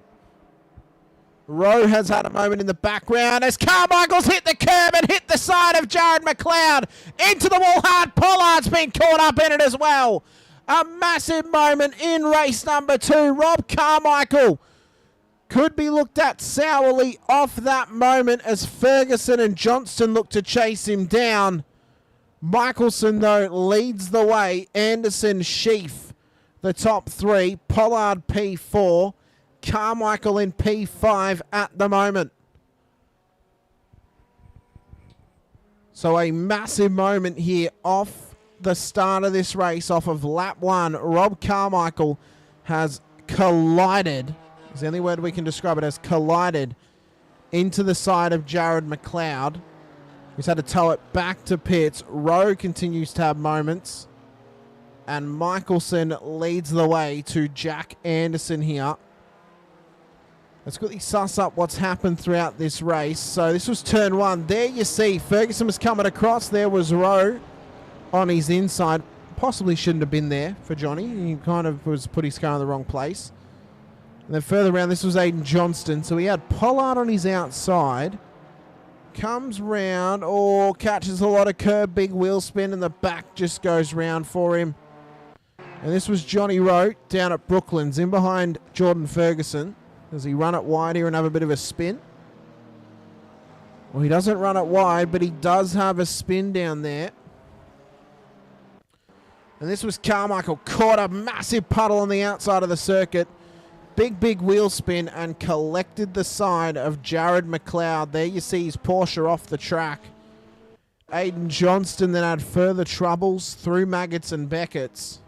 Rowe has had a moment in the background as Carmichael's hit the curb and hit the side of Jared McLeod. Into the wall hard. Pollard's been caught up in it as well. A massive moment in race number 2. Rob Carmichael could be looked at sourly off that moment as Ferguson and Johnston look to chase him down. Michelson, though, leads the way. Anderson, Sheaf, the top 3. Pollard, P4. Carmichael in P5 at the moment. So a massive moment here off the start of this race, off of lap 1. Rob Carmichael has collided, is the only word we can describe it as, collided into the side of Jared McLeod. He's had to tow it back to pits. Rowe continues to have moments. And Michelson leads the way to Jack Anderson here. Let's quickly suss up what's happened throughout this race. So this was turn 1. There you see Ferguson was coming across. There was Rowe on his inside. Possibly shouldn't have been there for Johnny. He kind of was put his car in the wrong place. And then further around, this was Aiden Johnston. So he had Pollard on his outside. Comes round, catches a lot of curb, big wheel spin, and the back just goes round for him. And this was Johnny Rowe down at Brooklands, in behind Jordan Ferguson. Does he run it wide here and have a bit of a spin? Well, he doesn't run it wide, but he does have a spin down there. And this was Carmichael, caught a massive puddle on the outside of the circuit. Big wheel spin and collected the side of Jared McLeod. There you see his Porsche off the track. Aiden Johnston then had further troubles through Maggots and Beckett's.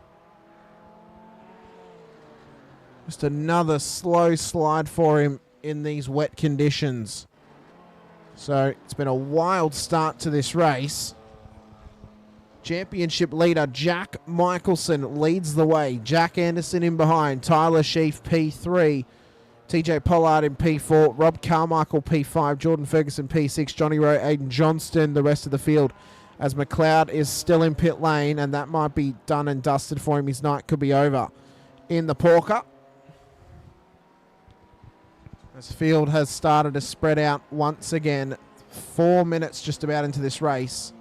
Just another slow slide for him in these wet conditions. So it's been a wild start to this race. Championship leader Jack Michelson leads the way. Jack Anderson in behind. Tyler Sheaf P3. TJ Pollard in P4. Rob Carmichael P5. Jordan Ferguson P6. Johnny Rowe, Aiden Johnston, the rest of the field. As McLeod is still in pit lane, and that might be done and dusted for him. His night could be over in the Porker. This field has started to spread out once again. 4 minutes just about into this race.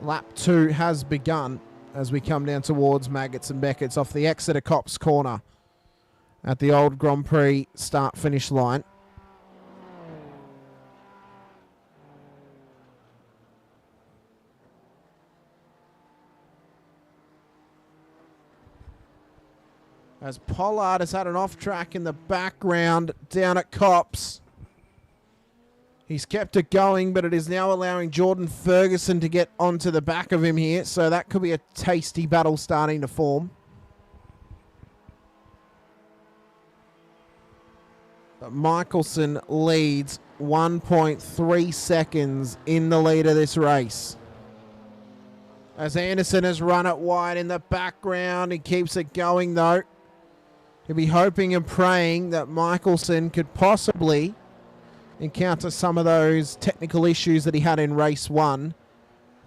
Lap 2 has begun as we come down towards Maggots and Beckett's off the Exeter Cops corner at the old Grand Prix start-finish line. As Pollard has had an off-track in the background down at Cops. He's kept it going, but it is now allowing Jordan Ferguson to get onto the back of him here. So that could be a tasty battle starting to form. But Michelson leads 1.3 seconds in the lead of this race. As Anderson has run it wide in the background. He keeps it going though. He'll be hoping and praying that Michelson could possibly encounter some of those technical issues that he had in race 1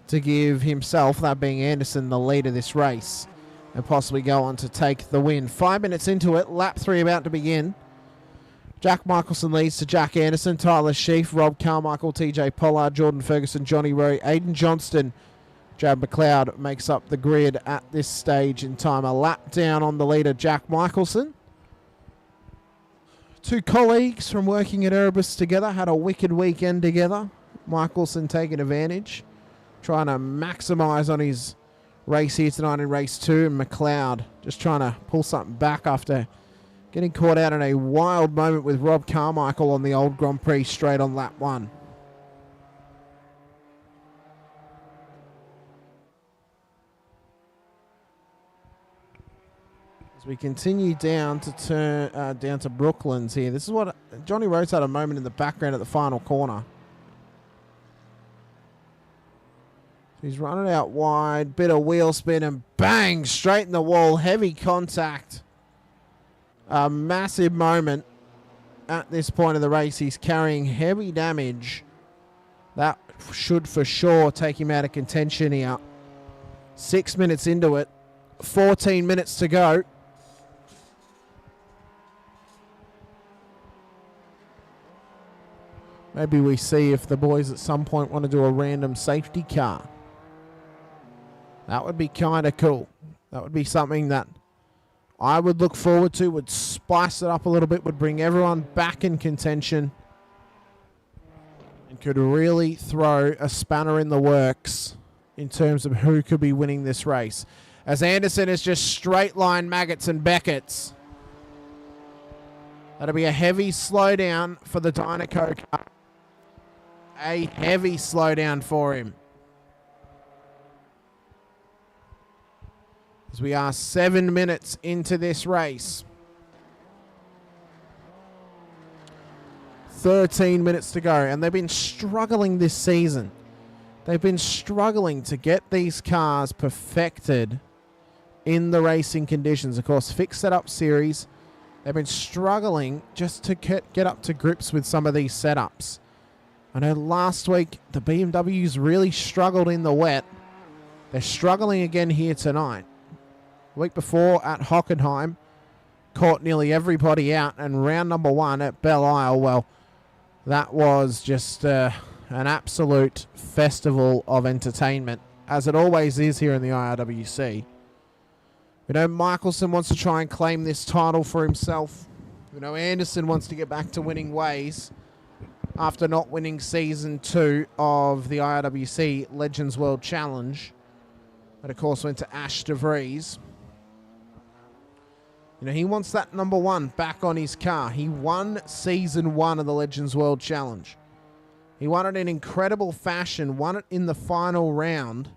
to give himself, that being Anderson, the lead of this race and possibly go on to take the win. 5 minutes into it, lap 3 about to begin. Jack Michelson leads to Jack Anderson, Tyler Sheaf, Rob Carmichael, TJ Pollard, Jordan Ferguson, Johnny Rowe, Aiden Johnston. Jared McLeod makes up the grid at this stage in time. A lap down on the leader, Jack Michelson. Two colleagues from working at IRWC together had a wicked weekend together. Michelson taking advantage, trying to maximise on his race here tonight in race 2. And McLeod just trying to pull something back after getting caught out in a wild moment with Rob Carmichael on the old Grand Prix straight on lap 1. As we continue down to Brooklands here. This is what Johnny Rowe's had a moment in the background at the final corner. He's running out wide, bit of wheel spin and bang, straight in the wall, heavy contact. A massive moment at this point of the race. He's carrying heavy damage. That should for sure take him out of contention here. 6 minutes into it. 14 minutes to go. Maybe we see if the boys at some point want to do a random safety car. That would be kind of cool. That would be something that I would look forward to, would spice it up a little bit, would bring everyone back in contention, and could really throw a spanner in the works in terms of who could be winning this race. As Anderson is just straight line Maggots and Beckett's. That'll be a heavy slowdown for the Dynaco car. A heavy slowdown for him. As we are 7 minutes into this race. 13 minutes to go. And they've been struggling this season. They've been struggling to get these cars perfected in the racing conditions. Of course, Fix Setup Series, they've been struggling just to get up to grips with some of these setups. I know last week the BMWs really struggled in the wet. They're struggling again here tonight. The week before at Hockenheim, caught nearly everybody out, and round number 1 at Belle Isle, well, that was just an absolute festival of entertainment, as it always is here in the IRWC. We know Michelson wants to try and claim this title for himself. We know Anderson wants to get back to winning ways after not winning Season 2 of the IRWC Legends World Challenge. That, of course, went to Ash de Vries. You know, he wants that number 1 back on his car. He won Season 1 of the Legends World Challenge. He won it in incredible fashion, won it in the final round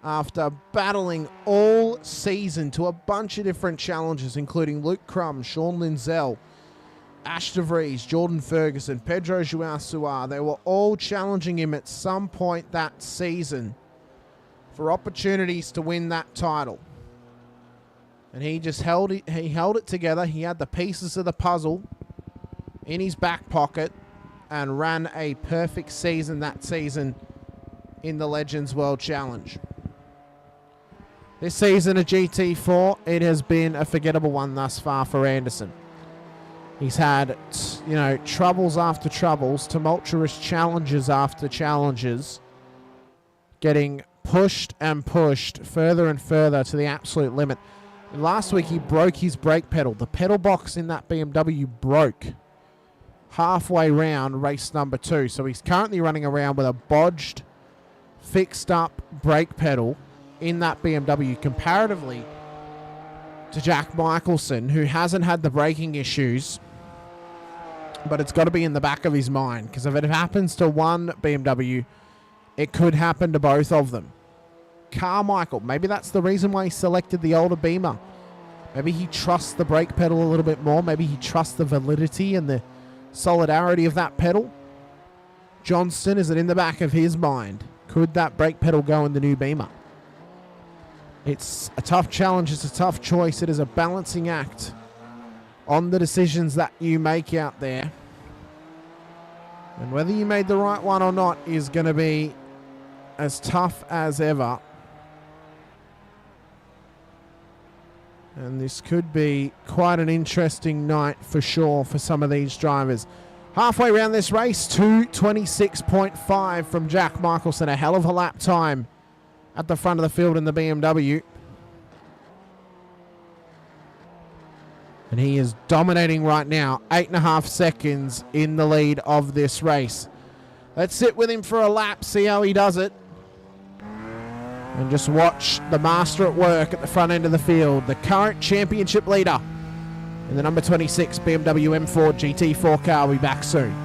after battling all season to a bunch of different challenges, including Luke Crum, Sean Linzell, Ash de Vries, Jordan Ferguson, Pedro João Suar. They were all challenging him at some point that season for opportunities to win that title. And he just held it together. He had the pieces of the puzzle in his back pocket and ran a perfect season that season in the Legends World Challenge. This season of GT4, it has been a forgettable one thus far for Anderson. He's had, you know, troubles after troubles, tumultuous challenges after challenges, getting pushed and pushed further and further to the absolute limit. And last week, he broke his brake pedal. The pedal box in that BMW broke halfway round race number 2. So he's currently running around with a bodged, fixed up brake pedal in that BMW comparatively to Jack Michelson, who hasn't had the braking issues, but it's got to be in the back of his mind, because if it happens to one BMW, it could happen to both of them. Carmichael, maybe that's the reason why he selected the older Beamer. Maybe he trusts the brake pedal a little bit more. Maybe he trusts the validity and the solidarity of that pedal. Johnston, is it in the back of his mind? Could that brake pedal go in the new Beamer? It's a tough challenge. It's a tough choice. It is a balancing act on the decisions that you make out there. And whether you made the right one or not is going to be as tough as ever. And this could be quite an interesting night for sure for some of these drivers. Halfway around this race, 2:26.5 from Jack Michelson. A hell of a lap time at the front of the field in the BMW. And he is dominating right now. 8.5 seconds in the lead of this race. Let's sit with him for a lap, see how he does it. And just watch the master at work at the front end of the field. The current championship leader in the number 26 BMW M4 GT4 car. We'll be back soon.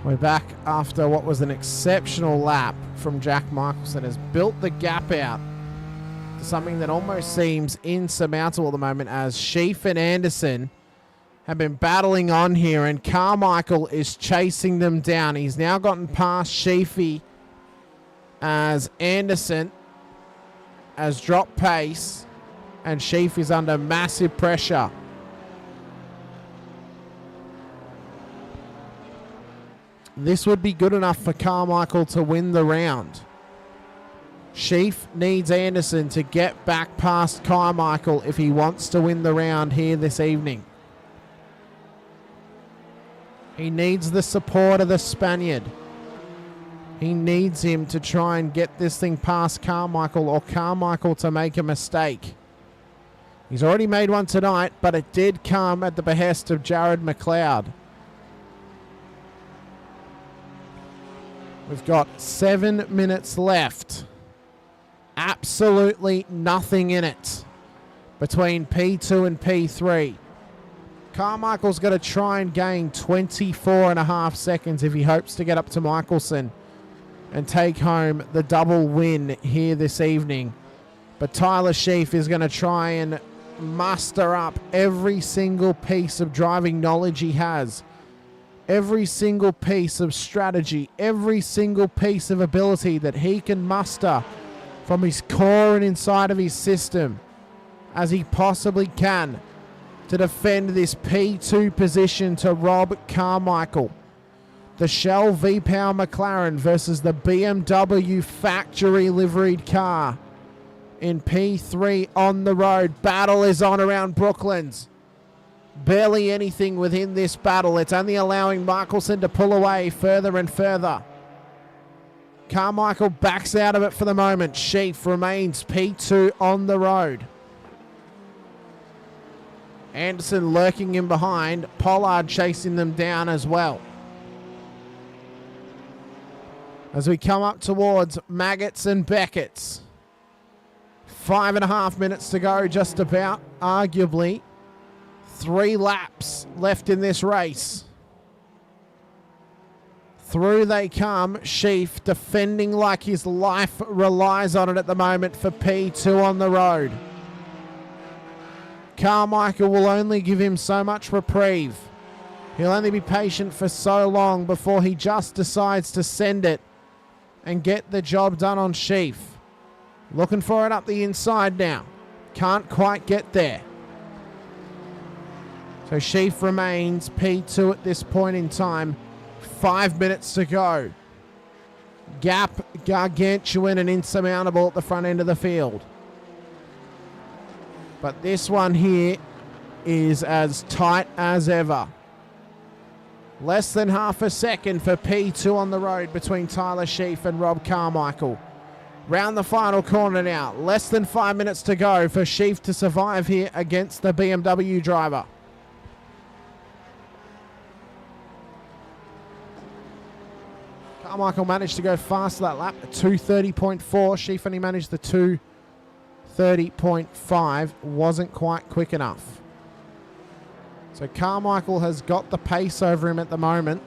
We're back after what was an exceptional lap from Jack Michelson. Has built the gap out to something that almost seems insurmountable at the moment, as Sheaf and Anderson have been battling on here, and Carmichael is chasing them down. He's now gotten past Sheafy as Anderson has dropped pace, and Sheaf is under massive pressure. This would be good enough for Carmichael to win the round. Sheaf needs Anderson to get back past Carmichael if he wants to win the round here this evening. He needs the support of the Spaniard. He needs him to try and get this thing past Carmichael, or Carmichael to make a mistake. He's already made one tonight, but it did come at the behest of Jared McLeod. We've got 7 minutes left. Absolutely nothing in it between P2 and P3. Carmichael's got to try and gain 24.5 seconds if he hopes to get up to Michelson and take home the double win here this evening. But Tyler Sheaf is going to try and muster up every single piece of driving knowledge he has, every single piece of strategy, every single piece of ability that he can muster from his core and inside of his system as he possibly can to defend this P2 position to Rob Carmichael. The Shell V-Power McLaren versus the BMW factory liveried car in P3 on the road. Battle is on around Brooklands. Barely anything within this battle. It's only allowing Michelson to pull away further and further. Carmichael backs out of it for the moment. Sheaf remains P2 on the road. Anderson lurking in behind. Pollard chasing them down as well. As we come up towards Maggots and Beckett's. 5.5 minutes to go, just about. Arguably 3 laps left in this race. Through they come. Sheaf defending like his life relies on it at the moment for P2 on the road. Carmichael will only give him so much reprieve. He'll only be patient for so long before he just decides to send it and get the job done on Sheaf. Looking for it up the inside now. Can't quite get there. So Sheaf remains P2 at this point in time. 5 minutes to go. Gap gargantuan and insurmountable at the front end of the field. But this one here is as tight as ever. Less than half a second for P2 on the road between Tyler Sheaf and Rob Carmichael. Round the final corner now. Less than 5 minutes to go for Sheaf to survive here against the BMW driver. Carmichael managed to go fast that lap, 2:30.4. Sheaf only managed the 2:30.5. Wasn't quite quick enough. So Carmichael has got the pace over him at the moment.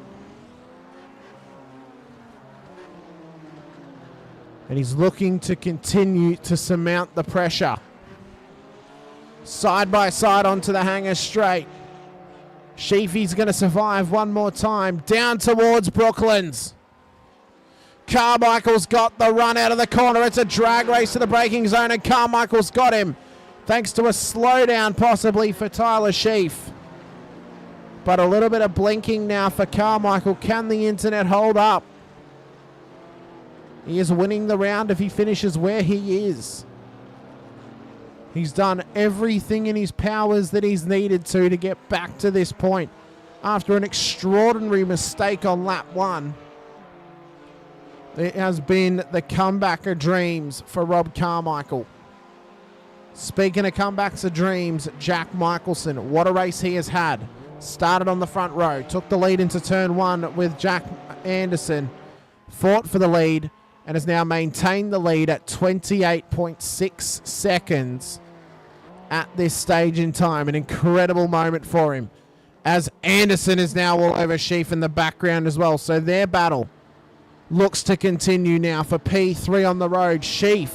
And he's looking to continue to surmount the pressure. Side by side onto the hanger straight. Sheafy's going to survive one more time. Down towards Brooklands. Carmichael's got the run out of the corner. It's a drag race to the braking zone, and Carmichael's got him. Thanks to a slowdown possibly for Tyler Sheaf. But a little bit of blinking now for Carmichael. Can the internet hold up? He is winning the round if he finishes where he is. He's done everything in his powers that he's needed to get back to this point. After an extraordinary mistake on lap 1. It has been the comeback of dreams for Rob Carmichael. Speaking of comebacks of dreams, Jack Michelson. What a race he has had. Started on the front row. Took the lead into turn 1 with Jack Anderson. Fought for the lead and has now maintained the lead at 28.6 seconds at this stage in time. An incredible moment for him. as Anderson is now all over Sheaf in the background as well. So their battle looks to continue now for P3 on the road. Sheaf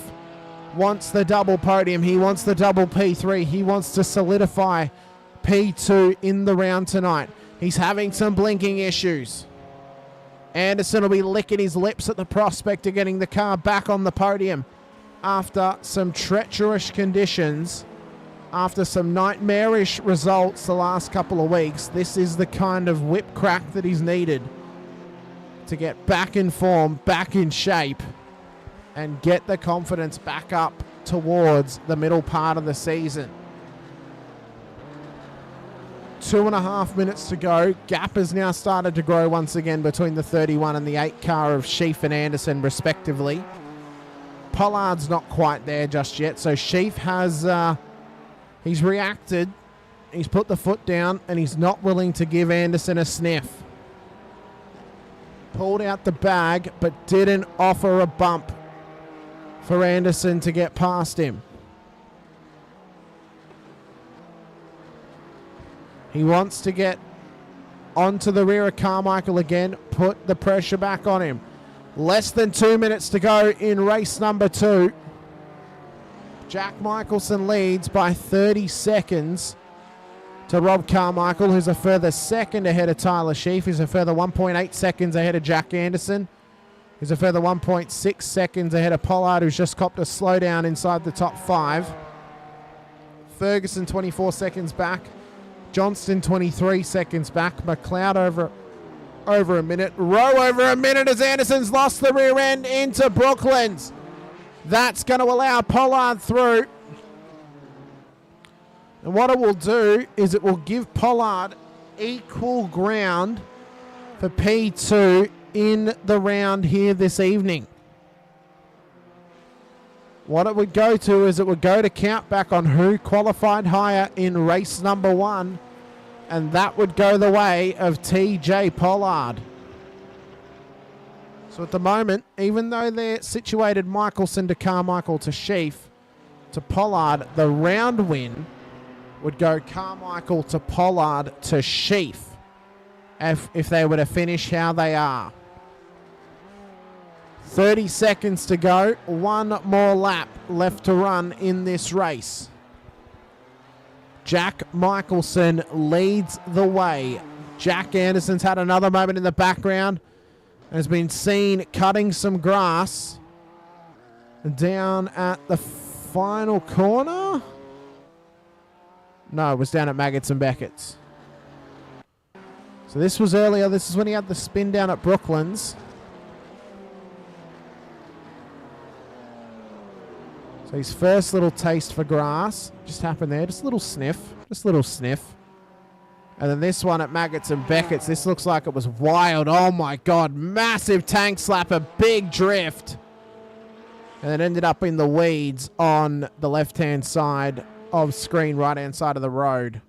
wants the double podium. He wants the double P3. He wants to solidify P2 in the round tonight. He's having some blinking issues. Anderson will be licking his lips at the prospect of getting the car back on the podium after some treacherous conditions, after some nightmarish results the last couple of weeks. This is the kind of whip crack that he's needed to get back in form, back in shape, and get the confidence back up towards the middle part of the season. 2.5 minutes to go. Gap has now started to grow once again between the 31 and the 8 car of Sheaf and Anderson, respectively. Pollard's not quite there just yet, so Sheaf has he's reacted, he's put the foot down, and he's not willing to give Anderson a sniff. Pulled out the bag, but didn't offer a bump for Anderson to get past him. He wants to get onto the rear of Carmichael again, put the pressure back on him. Less than 2 minutes to go in race number 2. Jack Michelson leads by 30 seconds to Rob Carmichael, who's a further second ahead of Tyler Sheaf. He's a further 1.8 seconds ahead of Jack Anderson. He's a further 1.6 seconds ahead of Pollard, who's just copped a slowdown inside the top 5. Ferguson 24 seconds back. Johnston 23 seconds back. McLeod over a minute. Rowe over a minute as Anderson's lost the rear end into Brooklands. That's going to allow Pollard through. And what it will do is it will give Pollard equal ground for P2 in the round here this evening. What it would go to is it would go to count back on who qualified higher in race number 1, and that would go the way of TJ Pollard. So at the moment, even though they're situated Michelson to Carmichael to Sheaf to Pollard, the round win would go Carmichael to Pollard to Sheaf if they were to finish how they are. 30 seconds to go. One more lap left to run in this race. Jack Michelson leads the way. Jack Anderson's had another moment in the background. Has been seen cutting some grass down at the final corner. No, it was down at Maggots and Beckett's. So this was earlier. This is when he had the spin down at Brooklands. So his first little taste for grass just happened there. Just a little sniff. Just a little sniff. And then this one at Maggots and Beckett's. This looks like it was wild. Oh my God. Massive tank slapper. Big drift. And it ended up in the weeds on the left-hand side of screen, right-hand side of the road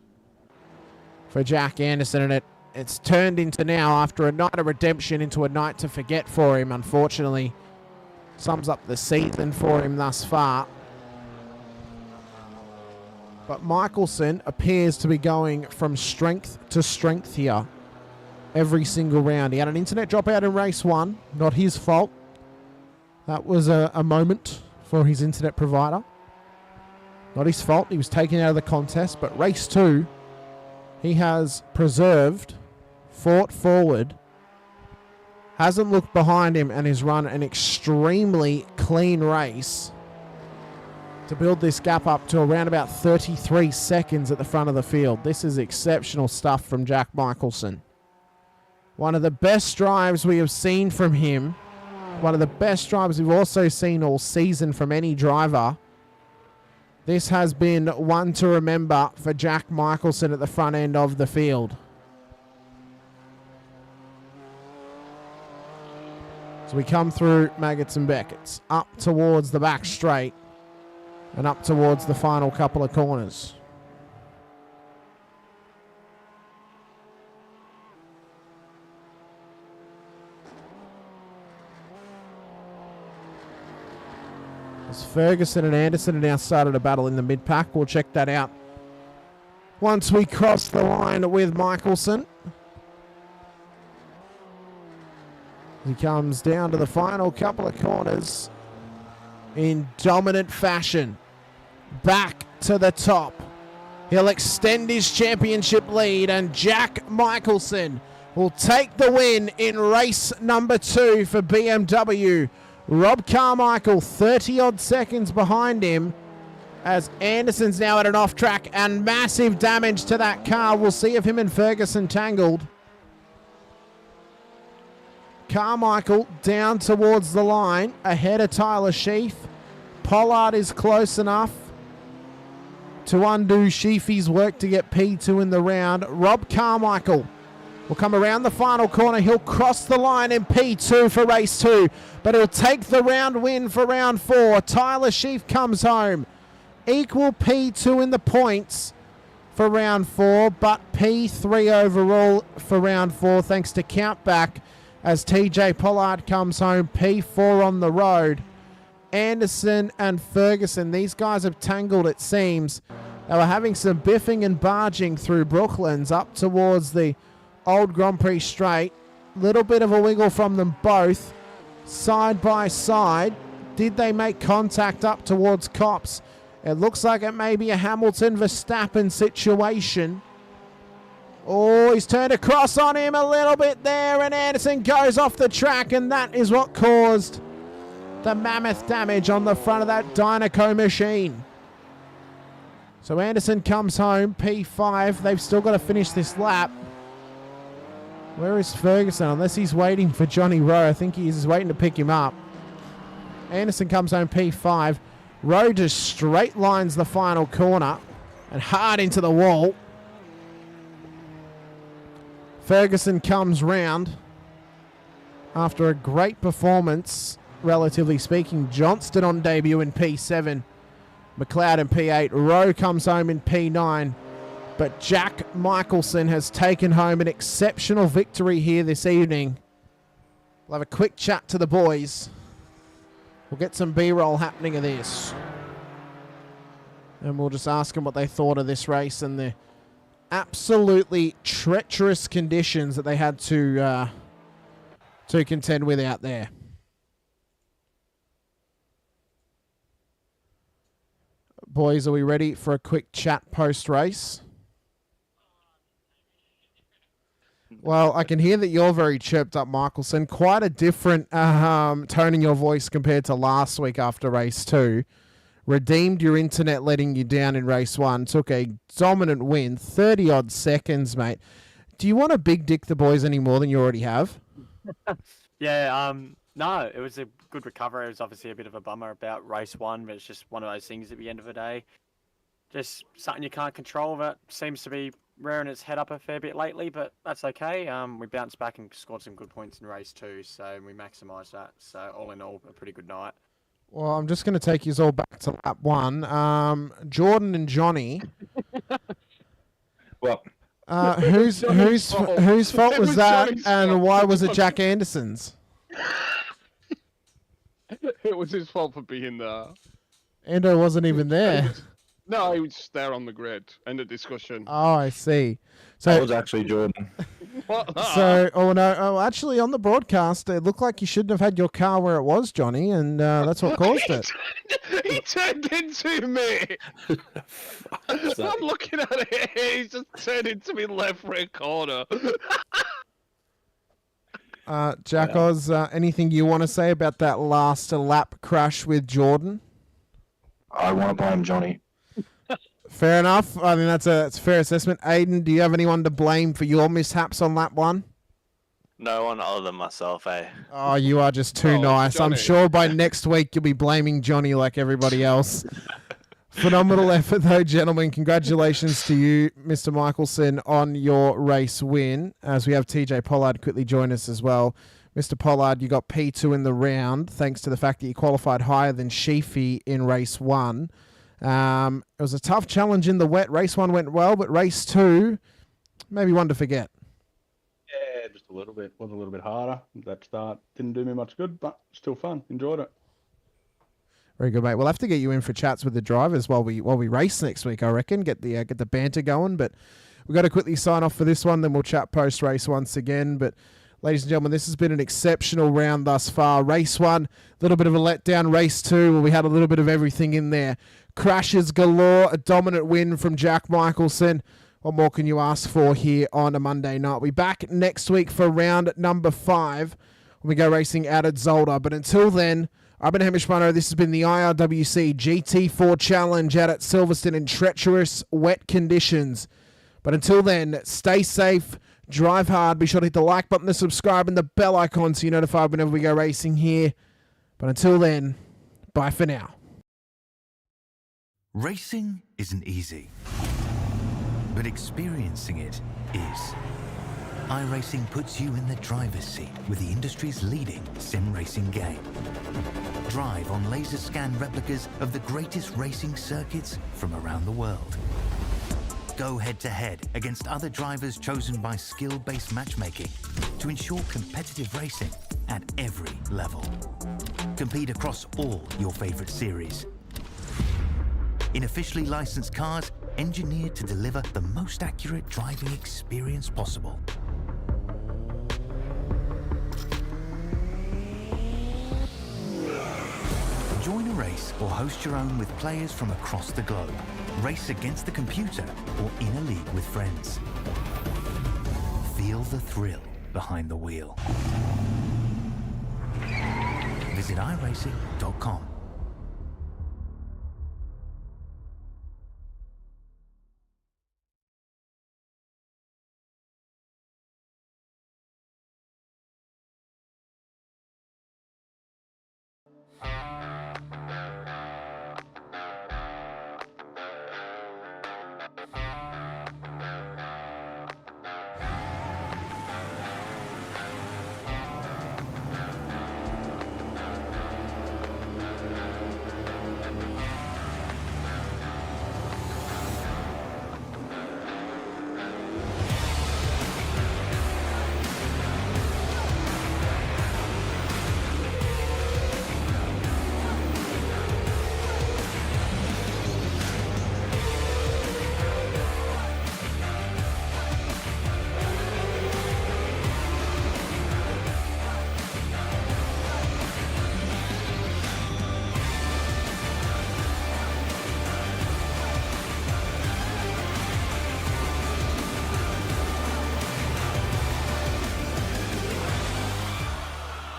for Jack Anderson. And it's turned into now, after a night of redemption, into a night to forget for him, unfortunately. Sums up the season for him thus far. But Michelson appears to be going from strength to strength here every single round. He had an internet dropout in race 1. Not his fault. That was a moment for his internet provider. Not his fault. He was taken out of the contest. But race 2, he has preserved, fought forward, hasn't looked behind him, and has run an extremely clean race to build this gap up to around about 33 seconds at the front of the field. This is exceptional stuff from Jack Michelson. One of the best drives we have seen from him. One of the best drives we've also seen all season from any driver. This has been one to remember for Jack Michelson at the front end of the field. So we come through Maggots and Beckett's, up towards the back straight, and up towards the final couple of corners. As Ferguson and Anderson have now started a battle in the mid-pack. We'll check that out once we cross the line with Michelson. He comes down to the final couple of corners in dominant fashion. Back to the top. He'll extend his championship lead, and Jack Michelson will take the win in race number 2 for BMW. Rob Carmichael 30-odd seconds behind him, as Anderson's now at an off-track, and massive damage to that car. We'll see if him and Ferguson tangled. Carmichael down towards the line, ahead of Tyler Sheath. Pollard is close enough to undo Sheafy's work to get P2 in the round. Rob Carmichael will come around the final corner. He'll cross the line in P2 for race 2, but he'll take the round win for round 4. Tyler Sheaf comes home. Equal P2 in the points for round 4, but P3 overall for round 4 thanks to countback, as TJ Pollard comes home P4 on the road. Anderson and Ferguson, these guys have tangled, it seems. They were having some biffing and barging through Brooklands up towards the old Grand Prix straight. Little bit of a wiggle from them both. Side by side. Did they make contact up towards Copse? It looks like it may be a Hamilton-Verstappen situation. Oh, he's turned across on him a little bit there, and Anderson goes off the track, and that is what caused the mammoth damage on the front of that Dynaco machine. So Anderson comes home, P5. They've still got to finish this lap. Where is Ferguson? Unless he's waiting for Johnny Rowe. I think he's waiting to pick him up. Anderson comes home P5. Rowe just straight lines the final corner and hard into the wall. Ferguson comes round after a great performance, relatively speaking. Johnston on debut in P7. McLeod in P8. Rowe comes home in P9. But Jack Michelson has taken home an exceptional victory here this evening. We'll have a quick chat to the boys. We'll get some B-roll happening of this. And we'll just ask them what they thought of this race and the absolutely treacherous conditions that they had to contend with out there. Boys, are we ready for a quick chat post-race? Well, I can hear that you're very chirped up, Michelson. Quite a different tone in your voice compared to last week after race 2. Redeemed your internet letting you down in race 1. Took a dominant win, 30-odd seconds, mate. Do you want to big dick the boys any more than you already have? Yeah, no, it was a good recovery. It was obviously a bit of a bummer about race 1, but it's just one of those things at the end of the day. Just something you can't control that seems to be rearing its head up a fair bit lately, but that's okay. We bounced back and scored some good points in race 2, so we maximised that. So all in all, a pretty good night. Well, I'm just going to take you all back to lap 1. Jordan and Johnny. Well, whose fault was that, and why was it Jack Anderson's? it was his fault for being there. Endo wasn't even there. No, he was just there on the grid. End of discussion. Oh, I see. So That was actually Jordan. What? Actually, on the broadcast, it looked like you shouldn't have had your car where it was, Johnny, and that's what caused it. He turned into me. I'm looking at it. He's just turned into me left rear corner. Jack Oz, anything you want to say about that last lap crash with Jordan? I want to blame Johnny. Fair enough. I mean, that's a fair assessment. Aiden, do you have anyone to blame for your mishaps on lap 1? No one other than myself, eh? Oh, you are just too nice. I'm Johnny. sure by next week you'll be blaming Johnny like everybody else. Phenomenal effort, though, gentlemen. Congratulations to you, Mr. Michelson, on your race win, as we have TJ Pollard quickly join us as well. Mr. Pollard, you got P2 in the round, thanks to the fact that you qualified higher than Sheafy in race 1. It was a tough challenge in the wet. Race 1 went well, but race 2, maybe one to forget. Yeah, just a little bit. Was a little bit harder. That start didn't do me much good, but still fun. Enjoyed it. Very good, mate. We'll have to get you in for chats with the drivers while we race next week, I reckon. Get the banter going. But we've got to quickly sign off for this one, then we'll chat post-race once again. But ladies and gentlemen, this has been an exceptional round thus far. Race 1, a little bit of a letdown. Race 2, where we had a little bit of everything in there. Crashes galore, a dominant win from Jack Michelson. What more can you ask for here on a Monday night? We'll be back next week for round number 5 when we go racing out at Zolder. But until then, I've been Hamish Munro. This has been the IRWC GT4 Challenge out at Silverstone in treacherous, wet conditions. But until then, stay safe, drive hard. Be sure to hit the like button, the subscribe, and the bell icon so you're notified whenever we go racing here. But until then, bye for now. Racing isn't easy, but experiencing it is. iRacing puts you in the driver's seat with the industry's leading sim racing game. Drive on laser scan replicas of the greatest racing circuits from around the world. Go head-to-head against other drivers chosen by skill-based matchmaking to ensure competitive racing at every level. Compete across all your favorite series. In officially licensed cars, engineered to deliver the most accurate driving experience possible. Join a race or host your own with players from across the globe. Race against the computer or in a league with friends. Feel the thrill behind the wheel. Visit iRacing.com.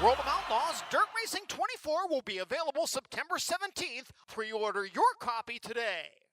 World of Outlaws Dirt Racing 24 will be available September 17th. Pre-order your copy today.